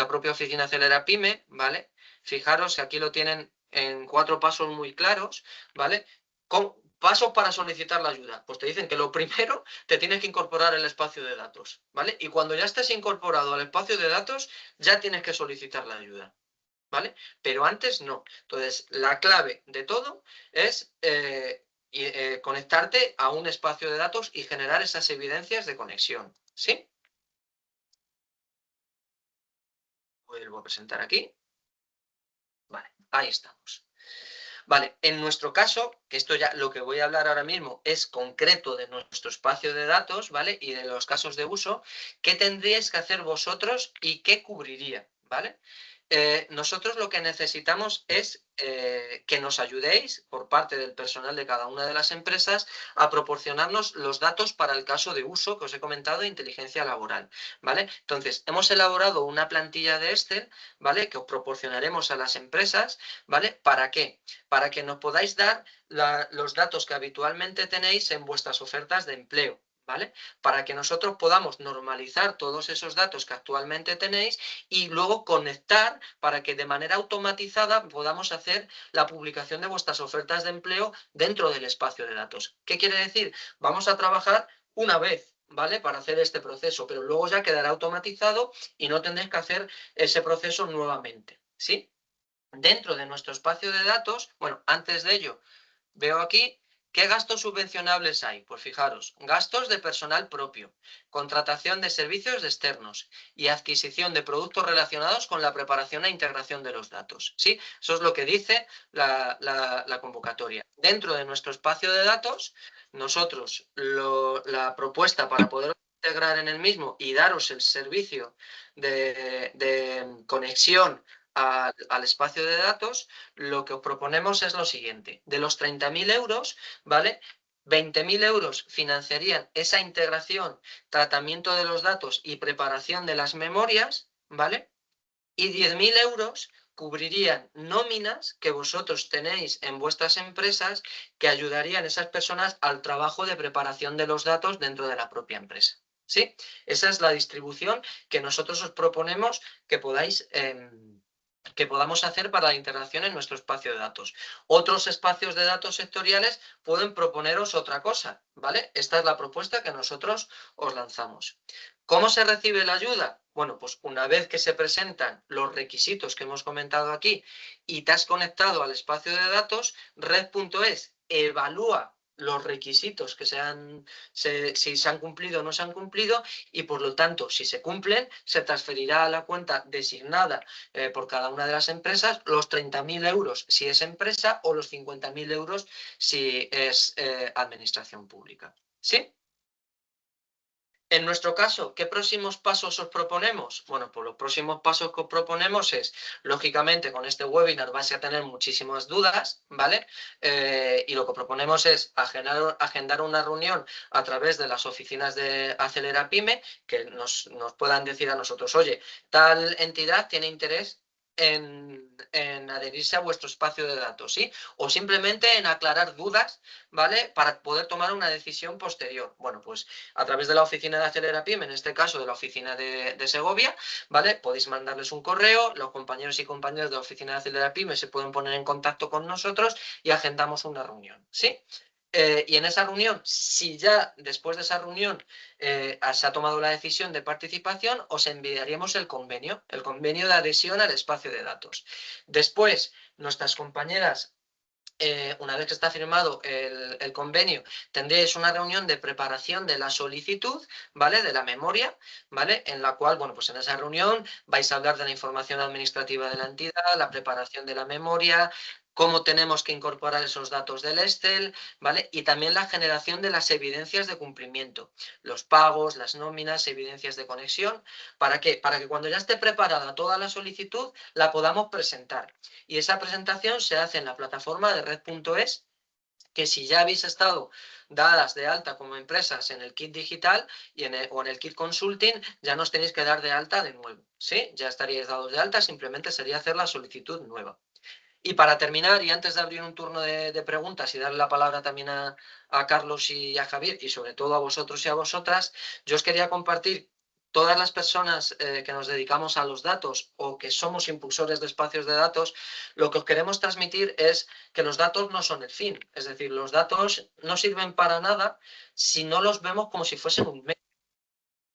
propia oficina Acelera Pyme, ¿vale? Fijaros que aquí lo tienen en 4 pasos muy claros, ¿vale? Pasos para solicitar la ayuda. Pues te dicen que lo primero te tienes que incorporar el espacio de datos, ¿vale? Y cuando ya estés incorporado al espacio de datos, ya tienes que solicitar la ayuda, ¿vale? Pero antes no. Entonces, la clave de todo es conectarte a un espacio de datos y generar esas evidencias de conexión, ¿sí? Vuelvo a presentar aquí. Vale, ahí estamos. Vale, en nuestro caso, que esto ya lo que voy a hablar ahora mismo es concreto de nuestro espacio de datos, ¿vale? Y de los casos de uso, ¿qué tendríais que hacer vosotros y qué cubriría, ¿vale? Nosotros lo que necesitamos es que nos ayudéis por parte del personal de cada una de las empresas a proporcionarnos los datos para el caso de uso que os he comentado de inteligencia laboral, ¿vale? Entonces, hemos elaborado una plantilla de Excel, ¿vale? Que os proporcionaremos a las empresas, ¿vale? ¿Para qué? Para que nos podáis dar los datos que habitualmente tenéis en vuestras ofertas de empleo, ¿vale? Para que nosotros podamos normalizar todos esos datos que actualmente tenéis y luego conectar para que de manera automatizada podamos hacer la publicación de vuestras ofertas de empleo dentro del espacio de datos. ¿Qué quiere decir? Vamos a trabajar una vez, ¿vale? Para hacer este proceso, pero luego ya quedará automatizado y no tendréis que hacer ese proceso nuevamente, ¿sí? Dentro de nuestro espacio de datos, bueno, antes de ello, veo aquí qué gastos subvencionables hay. Pues fijaros, gastos de personal propio, contratación de servicios externos y adquisición de productos relacionados con la preparación e integración de los datos. ¿Sí? Eso es lo que dice la convocatoria. Dentro de nuestro espacio de datos, nosotros la propuesta para poder integrar en el mismo y daros el servicio de conexión al espacio de datos, lo que os proponemos es lo siguiente. De los 30.000 euros, ¿vale? 20.000 euros financiarían esa integración, tratamiento de los datos y preparación de las memorias, ¿vale? Y 10.000 euros cubrirían nóminas que vosotros tenéis en vuestras empresas que ayudarían a esas personas al trabajo de preparación de los datos dentro de la propia empresa. ¿Sí? Esa es la distribución que nosotros os proponemos que podáis... que podamos hacer para la integración en nuestro espacio de datos. Otros espacios de datos sectoriales pueden proponeros otra cosa, ¿vale? Esta es la propuesta que nosotros os lanzamos. ¿Cómo se recibe la ayuda? Bueno, pues una vez que se presentan los requisitos que hemos comentado aquí y te has conectado al espacio de datos, red.es evalúa los requisitos que si se han cumplido o no se han cumplido y por lo tanto, si se cumplen, se transferirá a la cuenta designada por cada una de las empresas los 30.000 euros si es empresa o los 50.000 euros si es administración pública. ¿Sí? En nuestro caso, ¿qué próximos pasos os proponemos? Bueno, pues los próximos pasos que os proponemos es, lógicamente, con este webinar vais a tener muchísimas dudas, ¿vale? Y lo que proponemos es agendar una reunión a través de las oficinas de Acelera Pyme que nos puedan decir a nosotros, oye, tal entidad tiene interés en adherirse a vuestro espacio de datos, ¿sí? O simplemente en aclarar dudas, ¿vale? Para poder tomar una decisión posterior. Bueno, pues a través de la oficina de Acelera Pyme, en este caso de la oficina de Segovia, ¿vale? Podéis mandarles un correo, los compañeros y compañeras de la oficina de Acelera Pyme se pueden poner en contacto con nosotros y agendamos una reunión, ¿sí? Y en esa reunión, si ya después de esa reunión se ha tomado la decisión de participación, os enviaríamos el convenio de adhesión al espacio de datos. Después, nuestras compañeras, una vez que está firmado el convenio, tendréis una reunión de preparación de la solicitud, ¿vale? De la memoria, ¿vale? En la cual, bueno, pues en esa reunión vais a hablar de la información administrativa de la entidad, la preparación de la memoria, cómo tenemos que incorporar esos datos del Excel, ¿vale? Y también la generación de las evidencias de cumplimiento, los pagos, las nóminas, evidencias de conexión. ¿Para qué? Para que cuando ya esté preparada toda la solicitud, la podamos presentar. Y esa presentación se hace en la plataforma de red.es, que si ya habéis estado dadas de alta como empresas en el kit digital o en el kit consulting, ya nos tenéis que dar de alta de nuevo, ¿sí? Ya estaríais dados de alta, simplemente sería hacer la solicitud nueva. Y para terminar, y antes de abrir un turno de preguntas y darle la palabra también a Carlos y a Javier, y sobre todo a vosotros y a vosotras, yo os quería compartir todas las personas que nos dedicamos a los datos o que somos impulsores de espacios de datos, lo que os queremos transmitir es que los datos no son el fin. Es decir, los datos no sirven para nada si no los vemos como si fuesen un medio.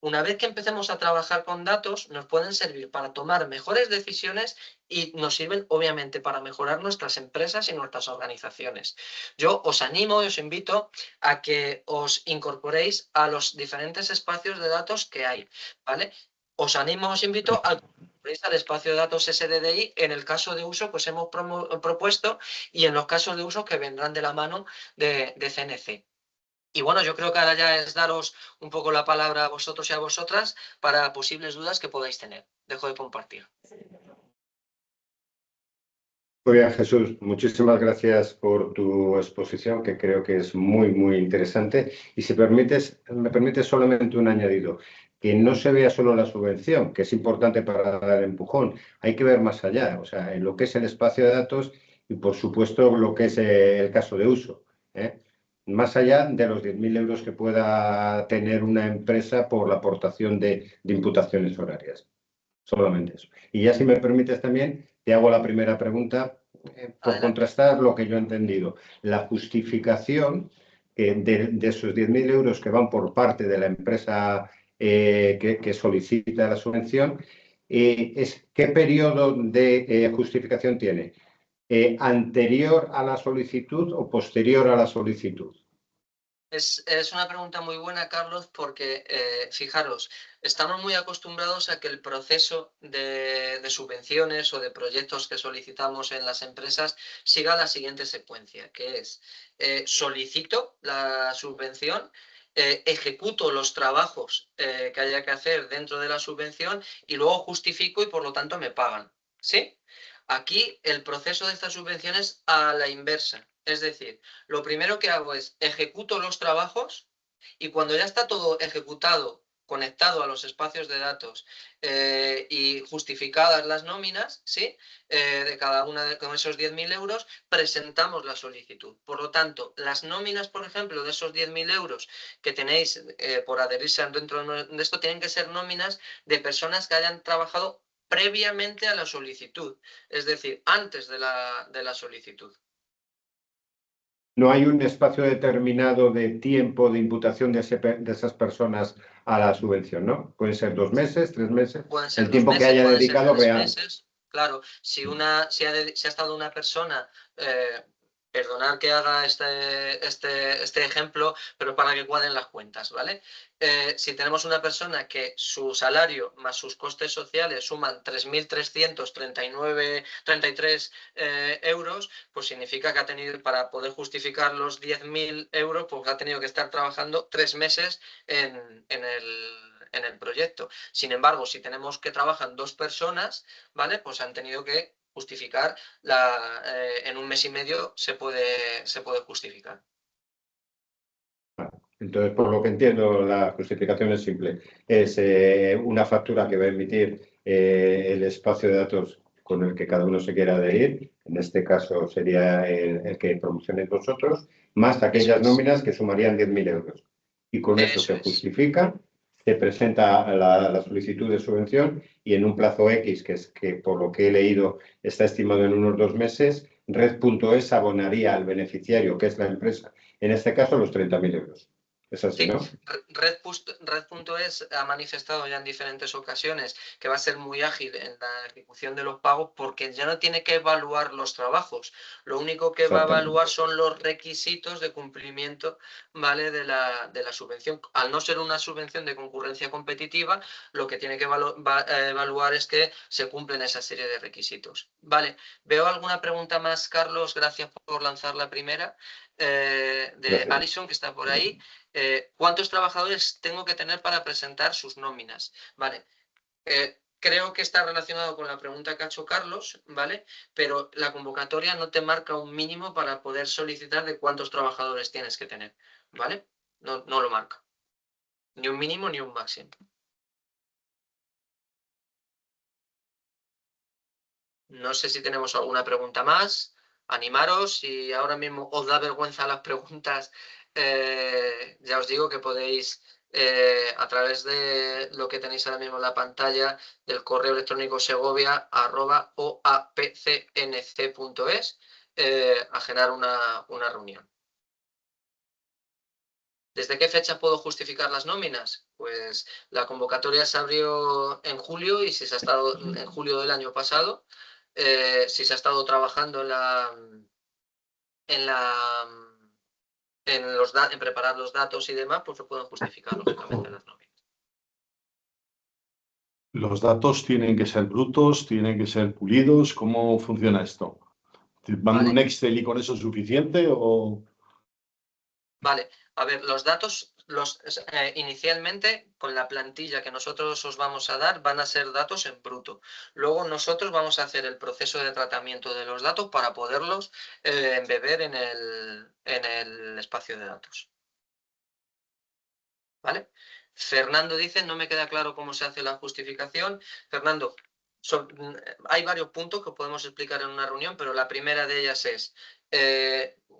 Una vez que empecemos a trabajar con datos, nos pueden servir para tomar mejores decisiones y nos sirven, obviamente, para mejorar nuestras empresas y nuestras organizaciones. Yo os animo y os invito a que os incorporéis a los diferentes espacios de datos que hay, ¿vale? Os animo, os invito a al espacio de datos SDDI en el caso de uso que os hemos propuesto y en los casos de uso que vendrán de la mano de CNC. Y bueno, yo creo que ahora ya es daros un poco la palabra a vosotros y a vosotras para posibles dudas que podáis tener. Dejo de compartir. Muy bien, Jesús, muchísimas gracias por tu exposición, que creo que es muy, muy interesante. Y si me permites solamente un añadido, que no se vea solo la subvención, que es importante para dar empujón, hay que ver más allá, o sea, en lo que es el espacio de datos y, por supuesto, lo que es el caso de uso, ¿eh? Más allá de los 10.000 euros que pueda tener una empresa por la aportación de imputaciones horarias. Solamente eso. Y ya si me permites también, te hago la primera pregunta por contrastar lo que yo he entendido. La justificación de esos 10.000 euros que van por parte de la empresa que solicita la subvención, es ¿qué periodo de justificación tiene? ¿Anterior a la solicitud o posterior a la solicitud? Es una pregunta muy buena, Carlos, porque fijaros, estamos muy acostumbrados a que el proceso de subvenciones o de proyectos que solicitamos en las empresas siga la siguiente secuencia, que es solicito la subvención, ejecuto los trabajos que haya que hacer dentro de la subvención y luego justifico y por lo tanto me pagan. ¿Sí? Aquí el proceso de esta subvención es a la inversa. Es decir, lo primero que hago es ejecuto los trabajos y cuando ya está todo ejecutado, conectado a los espacios de datos y justificadas las nóminas, ¿sí? De cada una con esos 10.000 euros, presentamos la solicitud. Por lo tanto, las nóminas, por ejemplo, de esos 10.000 euros que tenéis por adherirse dentro de esto, tienen que ser nóminas de personas que hayan trabajado previamente a la solicitud, es decir, antes de la solicitud. No hay un espacio determinado de tiempo de imputación de esas personas a la subvención, ¿no? Pueden ser 2 meses, 3 meses, Pueden ser el 2 tiempo que meses, haya pueden ser dedicado 3 real. meses. Claro, si ha estado una persona, perdonad que haga este ejemplo, pero para que cuadren las cuentas, ¿vale? Si tenemos una persona que su salario más sus costes sociales suman 3.333 euros, pues significa que ha tenido, para poder justificar los 10.000 euros, pues ha tenido que estar trabajando 3 meses en el proyecto. Sin embargo, si tenemos que trabajan 2 personas, ¿vale? Pues han tenido que justificar en 1 mes y medio se puede justificar. Entonces, por lo que entiendo, la justificación es simple. Es una factura que va a emitir el espacio de datos con el que cada uno se quiera adherir. En este caso sería el que promocionéis vosotros, más aquellas nóminas que sumarían 10.000 euros. Y con eso se justifica, se presenta la solicitud de subvención y en un plazo X, que es que por lo que he leído está estimado en unos 2 meses, Red.es abonaría al beneficiario, que es la empresa, en este caso los 30.000 euros. Es así, Sí, ¿no? Red.es ha manifestado ya en diferentes ocasiones que va a ser muy ágil en la ejecución de los pagos porque ya no tiene que evaluar los trabajos. Lo único que va a evaluar son los requisitos de cumplimiento, ¿vale? de la subvención. Al no ser una subvención de concurrencia competitiva, lo que tiene que evaluar es que se cumplen esa serie de requisitos. Vale, ¿veo alguna pregunta más, Carlos? Gracias por lanzar la primera. De Alison, que está por ahí. ¿Cuántos trabajadores tengo que tener para presentar sus nóminas? Vale. Creo que está relacionado con la pregunta que ha hecho Carlos, ¿vale? Pero la convocatoria no te marca un mínimo para poder solicitar de cuántos trabajadores tienes que tener, ¿vale? No lo marca. Ni un mínimo ni un máximo. No sé si tenemos alguna pregunta más. Animaros, si ahora mismo os da vergüenza las preguntas, ya os digo que podéis, a través de lo que tenéis ahora mismo en la pantalla, del correo electrónico segovia@oapcnc.es, agendar una reunión. ¿Desde qué fecha puedo justificar las nóminas? Pues la convocatoria se abrió en julio y si se ha estado en julio del año pasado, si se ha estado trabajando en preparar los datos y demás, pues se pueden justificar lógicamente las nóminas. ¿Los datos tienen que ser brutos, tienen que ser pulidos? ¿Cómo funciona esto? ¿Mando un Excel y con eso es suficiente o...? Vale, a ver, los datos, inicialmente con la plantilla que nosotros os vamos a dar van a ser datos en bruto. Luego nosotros vamos a hacer el proceso de tratamiento de los datos para poderlos embeber en el espacio de datos. ¿Vale? Fernando dice, no me queda claro cómo se hace la justificación. Fernando, hay varios puntos que podemos explicar en una reunión, pero la primera de ellas es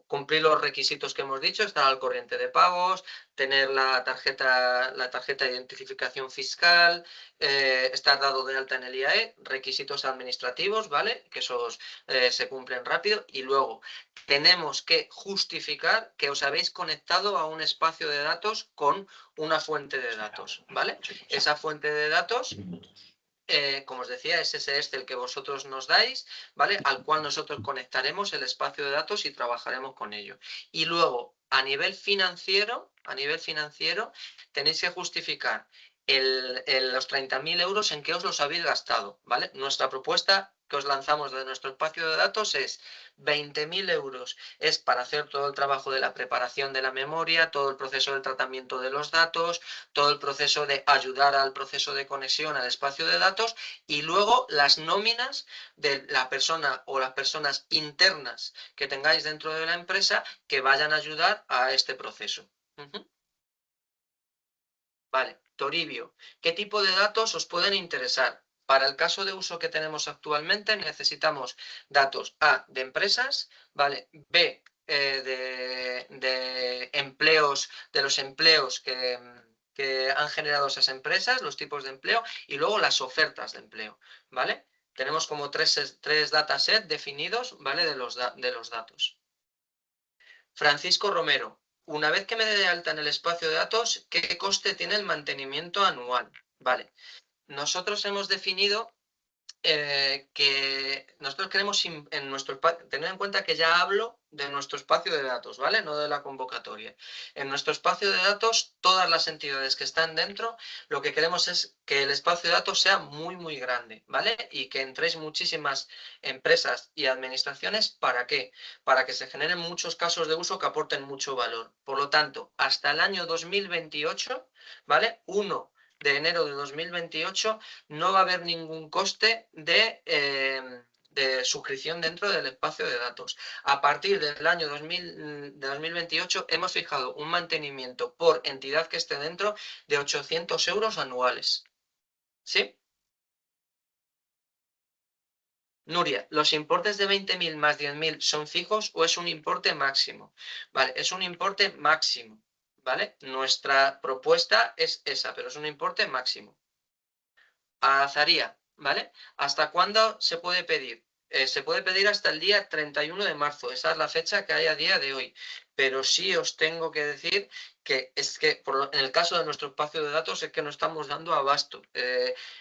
cumplir los requisitos que hemos dicho, estar al corriente de pagos, tener la tarjeta de identificación fiscal, estar dado de alta en el IAE, requisitos administrativos, ¿vale? Que esos se cumplen rápido. Y luego tenemos que justificar que os habéis conectado a un espacio de datos con una fuente de datos, ¿vale? Esa fuente de datos, como os decía, es ese Excel que vosotros nos dais, ¿vale? Al cual nosotros conectaremos el espacio de datos y trabajaremos con ello. Y luego, a nivel financiero, tenéis que justificar los 30.000 euros en que os los habéis gastado, ¿vale? Nuestra propuesta que os lanzamos de nuestro espacio de datos es 20.000 euros. Es para hacer todo el trabajo de la preparación de la memoria, todo el proceso del tratamiento de los datos, todo el proceso de ayudar al proceso de conexión al espacio de datos y luego las nóminas de la persona o las personas internas que tengáis dentro de la empresa que vayan a ayudar a este proceso. Vale, Toribio, ¿qué tipo de datos os pueden interesar? Para el caso de uso que tenemos actualmente necesitamos datos A, de empresas, ¿vale? B, de empleos, de los empleos que han generado esas empresas, los tipos de empleo, y luego las ofertas de empleo, ¿vale? Tenemos como tres datasets definidos, ¿vale? De los datos. Francisco Romero, una vez que me dé de alta en el espacio de datos, ¿qué coste tiene el mantenimiento anual? Vale, nosotros hemos definido que nosotros queremos en nuestro tener en cuenta que ya hablo de nuestro espacio de datos, ¿vale? No de la convocatoria. En nuestro espacio de datos, todas las entidades que están dentro, lo que queremos es que el espacio de datos sea muy, muy grande, ¿vale? Y que entréis muchísimas empresas y administraciones, ¿para qué? Para que se generen muchos casos de uso que aporten mucho valor. Por lo tanto, hasta el año 2028, ¿vale? 1 de enero de 2028 no va a haber ningún coste de suscripción dentro del espacio de datos. A partir del año 2028 hemos fijado un mantenimiento por entidad que esté dentro de 800 euros anuales. ¿Sí? Nuria, ¿los importes de 20.000 más 10.000 son fijos o es un importe máximo? Vale, es un importe máximo, ¿vale? Nuestra propuesta es esa, pero es un importe máximo. Azaría, ¿vale? ¿Hasta cuándo se puede pedir? Se puede pedir hasta el día 31 de marzo, esa es la fecha que hay a día de hoy. Pero sí os tengo que decir que es que en el caso de nuestro espacio de datos es que no estamos dando abasto.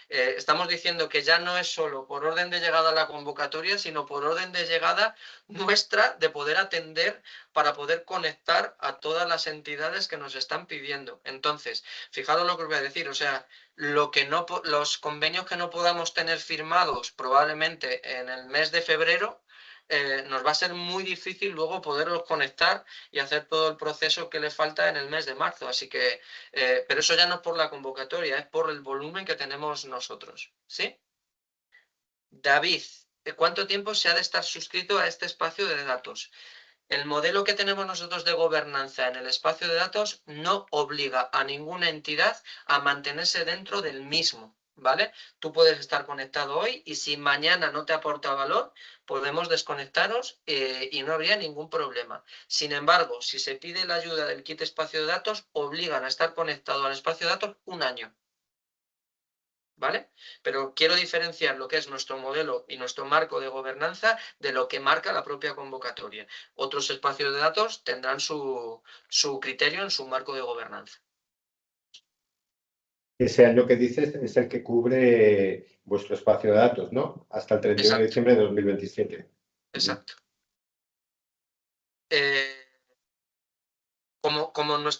Estamos diciendo que ya no es solo por orden de llegada a la convocatoria, sino por orden de llegada nuestra de poder atender para poder conectar a todas las entidades que nos están pidiendo. Entonces, fijaros lo que os voy a decir, o sea, los convenios que no podamos tener firmados probablemente en el mes de febrero, nos va a ser muy difícil luego poderlos conectar y hacer todo el proceso que le falta en el mes de marzo. Así que, pero eso ya no es por la convocatoria, es por el volumen que tenemos nosotros. ¿Sí? David, ¿cuánto tiempo se ha de estar suscrito a este espacio de datos? El modelo que tenemos nosotros de gobernanza en el espacio de datos no obliga a ninguna entidad a mantenerse dentro del mismo, ¿vale? Tú puedes estar conectado hoy y si mañana no te aporta valor, podemos desconectaros y no habría ningún problema. Sin embargo, si se pide la ayuda del kit espacio de datos, obligan a estar conectado al espacio de datos un año. ¿Vale? Pero quiero diferenciar lo que es nuestro modelo y nuestro marco de gobernanza de lo que marca la propia convocatoria. Otros espacios de datos tendrán su criterio en su marco de gobernanza. Ese año que dices es el que cubre vuestro espacio de datos, ¿no? Hasta el 31 de diciembre de 2027. Exacto.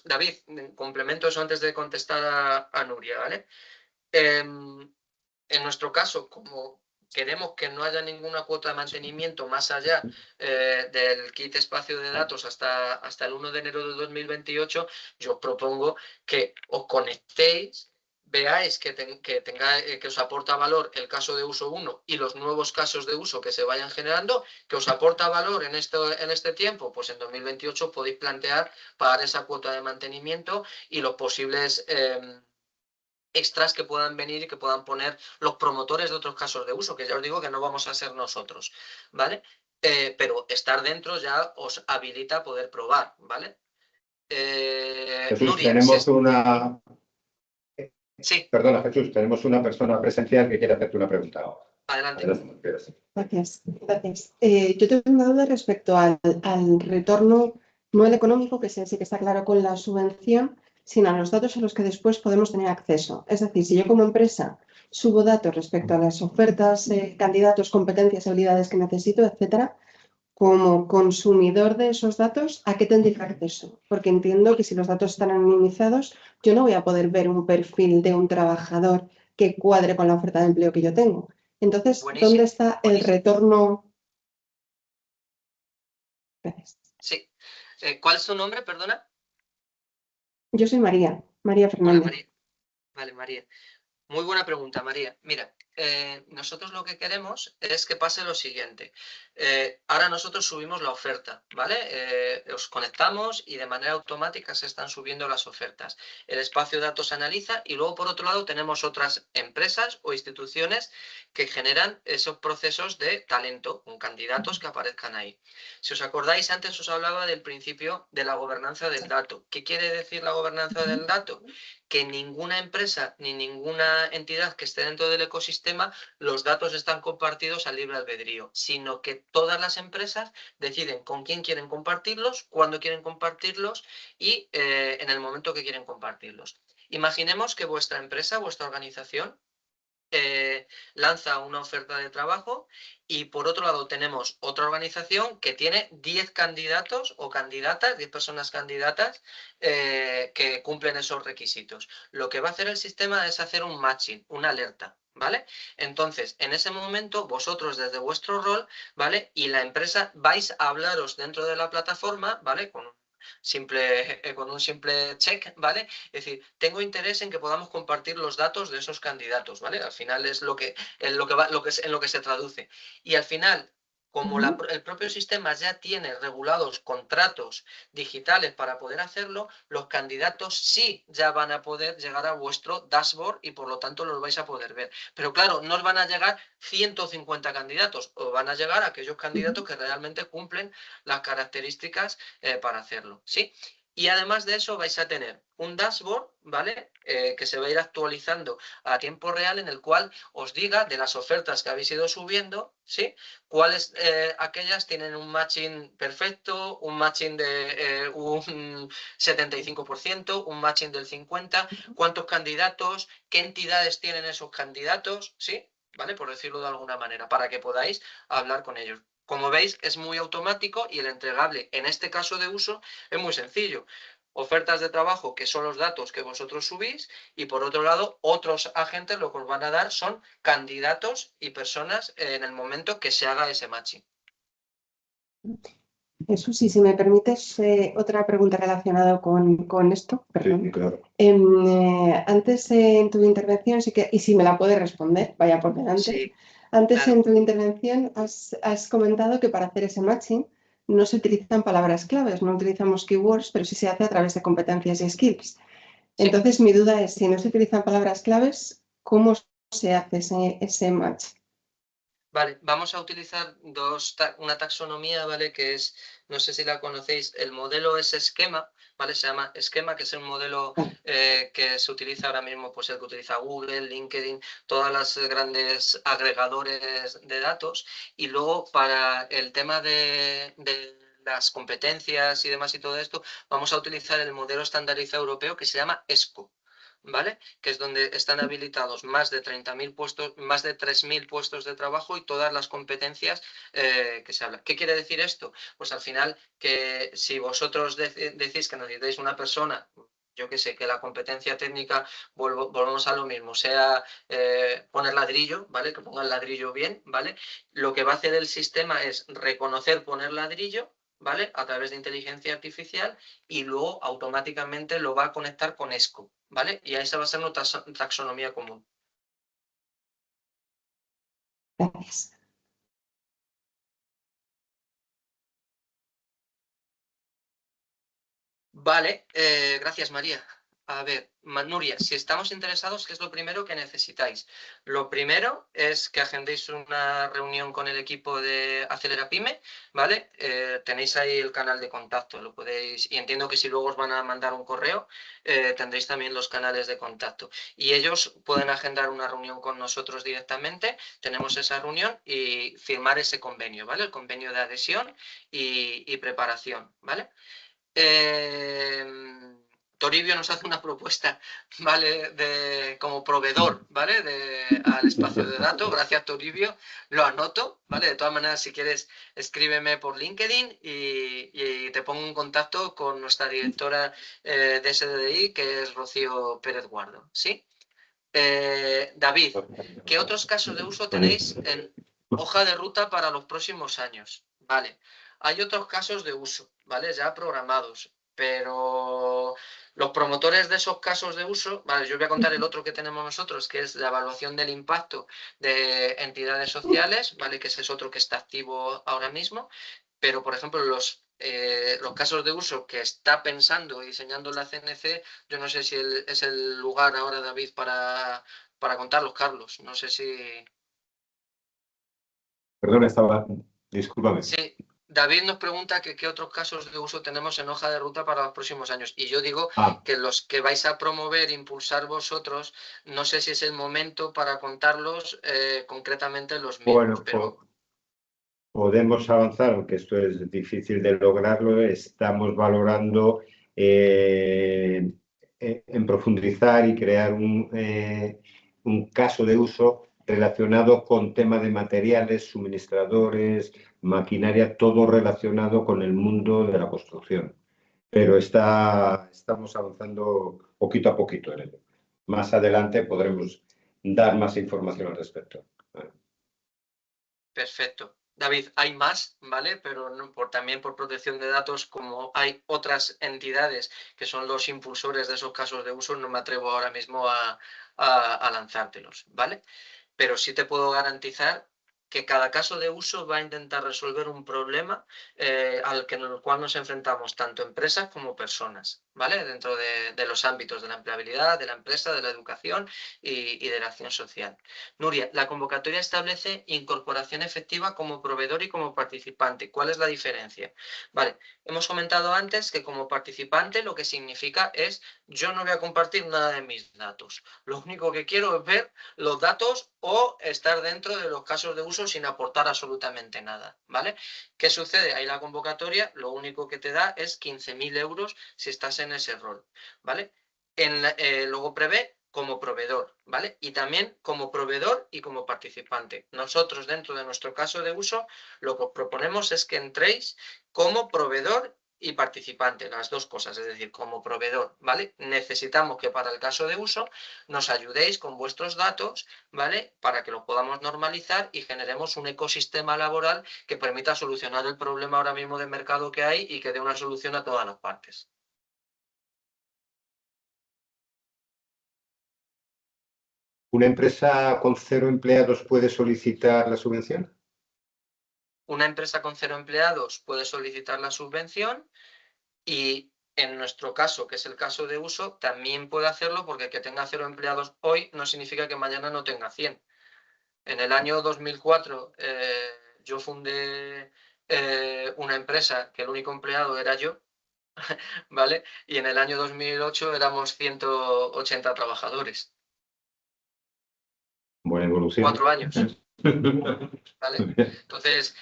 David, complemento eso antes de contestar a Nuria, ¿vale? En nuestro caso, como queremos que no haya ninguna cuota de mantenimiento más allá del kit espacio de datos hasta el 1 de enero de 2028, yo os propongo que os conectéis, veáis que os aporta valor el caso de uso 1 y los nuevos casos de uso que se vayan generando, que os aporta valor en este tiempo, pues en 2028 podéis plantear pagar esa cuota de mantenimiento y los posibles extras que puedan venir y que puedan poner los promotores de otros casos de uso, que ya os digo que no vamos a ser nosotros, ¿vale? Pero estar dentro ya os habilita a poder probar, ¿vale? Jesús, Nuria, tenemos una... Sí. Perdona, Jesús, tenemos una persona presencial que quiere hacerte una pregunta. Adelante. Gracias. Yo tengo una duda respecto al retorno, no el económico, que sí que está claro con la subvención, sino a los datos a los que después podemos tener acceso. Es decir, si yo como empresa subo datos respecto a las ofertas, candidatos, competencias, habilidades que necesito, etcétera, como consumidor de esos datos, ¿a qué tendría acceso? Porque entiendo que si los datos están anonimizados, yo no voy a poder ver un perfil de un trabajador que cuadre con la oferta de empleo que yo tengo. Entonces, Buenísimo, ¿dónde está el buenísimo. retorno? Gracias. Sí. ¿Cuál es tu nombre, perdona? Yo soy María, María Hola, Fernández. María. Vale, María. Muy buena pregunta, María. Mira, nosotros lo que queremos es que pase lo siguiente. Ahora nosotros subimos la oferta, ¿vale? Os conectamos y de manera automática se están subiendo las ofertas. El espacio de datos se analiza y luego, por otro lado, tenemos otras empresas o instituciones que generan esos procesos de talento con candidatos que aparezcan ahí. Si os acordáis, antes os hablaba del principio de la gobernanza del dato. ¿Qué quiere decir la gobernanza del dato? Que ninguna empresa ni ninguna entidad que esté dentro del ecosistema los datos están compartidos a libre albedrío, sino que todas las empresas deciden con quién quieren compartirlos, cuándo quieren compartirlos y en el momento que quieren compartirlos. Imaginemos que vuestra empresa, vuestra organización, lanza una oferta de trabajo y por otro lado tenemos otra organización que tiene 10 candidatos o candidatas, 10 personas candidatas que cumplen esos requisitos. Lo que va a hacer el sistema es hacer un matching, una alerta, ¿vale? Entonces, en ese momento, vosotros desde vuestro rol, ¿vale? Y la empresa vais a hablaros dentro de la plataforma, ¿vale? Con un simple check, ¿vale? Es decir, tengo interés en que podamos compartir los datos de esos candidatos, ¿vale? Al final es en lo que se traduce. Y al final, como el propio sistema ya tiene regulados contratos digitales para poder hacerlo, los candidatos sí ya van a poder llegar a vuestro dashboard y por lo tanto los vais a poder ver. Pero claro, no os van a llegar 150 candidatos, os van a llegar aquellos candidatos que realmente cumplen las características para hacerlo, ¿sí? Y además de eso vais a tener un dashboard, ¿vale? Que se va a ir actualizando a tiempo real en el cual os diga de las ofertas que habéis ido subiendo, ¿sí? Cuáles aquellas tienen un matching perfecto, un matching de un 75%, un matching del 50%, cuántos candidatos, qué entidades tienen esos candidatos, ¿sí? ¿Vale? Por decirlo de alguna manera, para que podáis hablar con ellos. Como veis, es muy automático y el entregable, en este caso de uso, es muy sencillo. Ofertas de trabajo, que son los datos que vosotros subís, y por otro lado, otros agentes lo que os van a dar son candidatos y personas en el momento que se haga ese matching. Jesús, y si me permites otra pregunta relacionada con esto, perdón. Sí, claro. Antes en tu intervención, sí que, y si me la puedes responder, vaya por delante. Sí, Antes claro. en tu intervención has comentado que para hacer ese matching no se utilizan palabras claves, no utilizamos keywords, pero sí se hace a través de competencias y skills. Sí. Entonces, mi duda es, si no se utilizan palabras claves, ¿cómo se hace ese match? Vale, vamos a utilizar una taxonomía, ¿vale? Que es, no sé si la conocéis, el modelo es esquema, ¿vale? Se llama esquema, que es un modelo que se utiliza ahora mismo, pues el que utiliza Google, LinkedIn, todas las grandes agregadores de datos. Y luego para el tema de las competencias y demás y todo esto, vamos a utilizar el modelo estandarizado europeo que se llama ESCO, ¿vale? Que es donde están habilitados más de 30.000 puestos, más de 3.000 puestos de trabajo y todas las competencias que se hablan. ¿Qué quiere decir esto? Pues al final que si vosotros decís que necesitáis una persona, yo que sé, que la competencia técnica, volvemos a lo mismo, sea poner ladrillo, ¿vale? Que ponga el ladrillo bien, ¿vale? Lo que va a hacer el sistema es reconocer poner ladrillo, ¿vale? A través de inteligencia artificial y luego automáticamente lo va a conectar con ESCO, ¿vale? Y esa va a ser nuestra taxonomía común. Gracias. Vale, gracias María. A ver, Nuria, si estamos interesados, ¿qué es lo primero que necesitáis? Lo primero es que agendéis una reunión con el equipo de Acelera Pyme, ¿vale? Tenéis ahí el canal de contacto, lo podéis, y entiendo que si luego os van a mandar un correo, tendréis también los canales de contacto. Y ellos pueden agendar una reunión con nosotros directamente, tenemos esa reunión y firmar ese convenio, ¿vale? El convenio de adhesión y preparación, ¿vale? Toribio nos hace una propuesta, ¿vale? Como proveedor, ¿vale? Al espacio de datos. Gracias, Toribio. Lo anoto, ¿vale? De todas maneras, si quieres, escríbeme por LinkedIn y te pongo en contacto con nuestra directora de SDDI, que es Rocío Pérez Guardo, ¿sí? David, ¿qué otros casos de uso tenéis en hoja de ruta para los próximos años? Vale, hay otros casos de uso, ¿vale? Ya programados, pero los promotores de esos casos de uso, vale, yo voy a contar el otro que tenemos nosotros, que es la evaluación del impacto de entidades sociales, ¿vale? Que ese es otro que está activo ahora mismo, pero por ejemplo los casos de uso que está pensando y diseñando la CNC, yo no sé si es el lugar ahora, David, para contarlos, Carlos. No sé si... Perdón, discúlpame. Sí, David nos pregunta que qué otros casos de uso tenemos en hoja de ruta para los próximos años. Y yo digo que los que vais a promover, impulsar vosotros, no sé si es el momento para contarlos concretamente los mismos. Bueno, pero... podemos avanzar, aunque esto es difícil de lograrlo. Estamos valorando en profundizar y crear un caso de uso relacionado con temas de materiales, suministradores, maquinaria, todo relacionado con el mundo de la construcción. Pero estamos avanzando poquito a poquito en ello. Más adelante podremos dar más información al respecto. Perfecto. David, hay más, ¿vale? Pero no, también por protección de datos, como hay otras entidades que son los impulsores de esos casos de uso, no me atrevo ahora mismo a lanzártelos, ¿vale? Pero sí te puedo garantizar que cada caso de uso va a intentar resolver un problema en el cual nos enfrentamos tanto empresas como personas, ¿vale? Dentro de los ámbitos de la empleabilidad, de la empresa, de la educación y de la acción social. Nuria, la convocatoria establece incorporación efectiva como proveedor y como participante. ¿Cuál es la diferencia? Vale, hemos comentado antes que como participante lo que significa es yo no voy a compartir nada de mis datos. Lo único que quiero es ver los datos o estar dentro de los casos de uso sin aportar absolutamente nada, ¿vale? ¿Qué sucede? Ahí la convocatoria lo único que te da es 15.000 euros si estás en ese rol, ¿vale? Luego prevé como proveedor, ¿vale? Y también como proveedor y como participante. Nosotros, dentro de nuestro caso de uso, lo que os proponemos es que entréis como proveedor y participante, las dos cosas, es decir, como proveedor, ¿vale? Necesitamos que para el caso de uso nos ayudéis con vuestros datos, ¿vale? Para que los podamos normalizar y generemos un ecosistema laboral que permita solucionar el problema ahora mismo de mercado que hay y que dé una solución a todas las partes. ¿Una empresa con 0 empleados puede solicitar la subvención? Una empresa con 0 empleados puede solicitar la subvención y en nuestro caso, que es el caso de uso, también puede hacerlo porque que tenga 0 empleados hoy no significa que mañana no tenga 100. En el año 2004 yo fundé una empresa que el único empleado era yo, ¿vale? Y en el año 2008 éramos 180 trabajadores. Buena evolución. 4 años. ¿Vale? Entonces,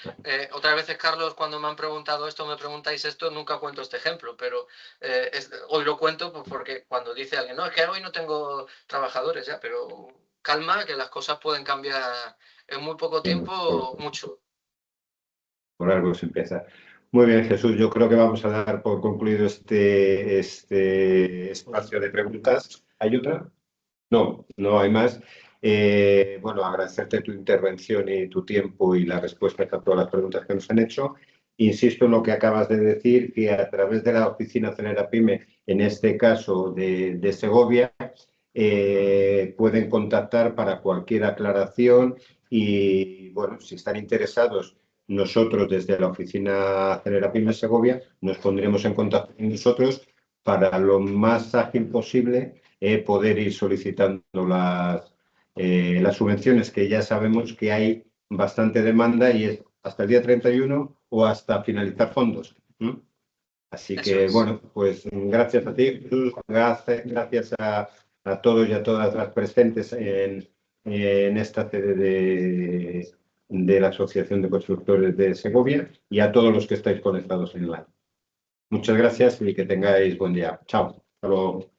otras veces, Carlos, cuando me han preguntado esto, me preguntáis esto, nunca cuento este ejemplo, pero hoy lo cuento porque cuando dice alguien, no, es que hoy no tengo trabajadores ya, pero calma, que las cosas pueden cambiar en muy poco tiempo, mucho. Por algo se empieza. Muy bien, Jesús, yo creo que vamos a dar por concluido este espacio de preguntas. ¿Hay otra? No, no hay más. Bueno, agradecerte tu intervención y tu tiempo y la respuesta a todas las preguntas que nos han hecho. Insisto en lo que acabas de decir, que a través de la Oficina Acelera Pyme, en este caso de Segovia, pueden contactar para cualquier aclaración y, bueno, si están interesados, nosotros desde la Oficina Acelera Pyme Segovia nos pondremos en contacto con nosotros para lo más ágil posible poder ir solicitando las subvenciones, que ya sabemos que hay bastante demanda y es hasta el día 31 o hasta finalizar fondos. Así que, bueno, pues gracias a ti, Jesús, gracias a todos y a todas las presentes en esta sede de la Asociación de Constructores de Segovia y a todos los que estáis conectados en online. Muchas gracias y que tengáis buen día. Chao. Hasta luego.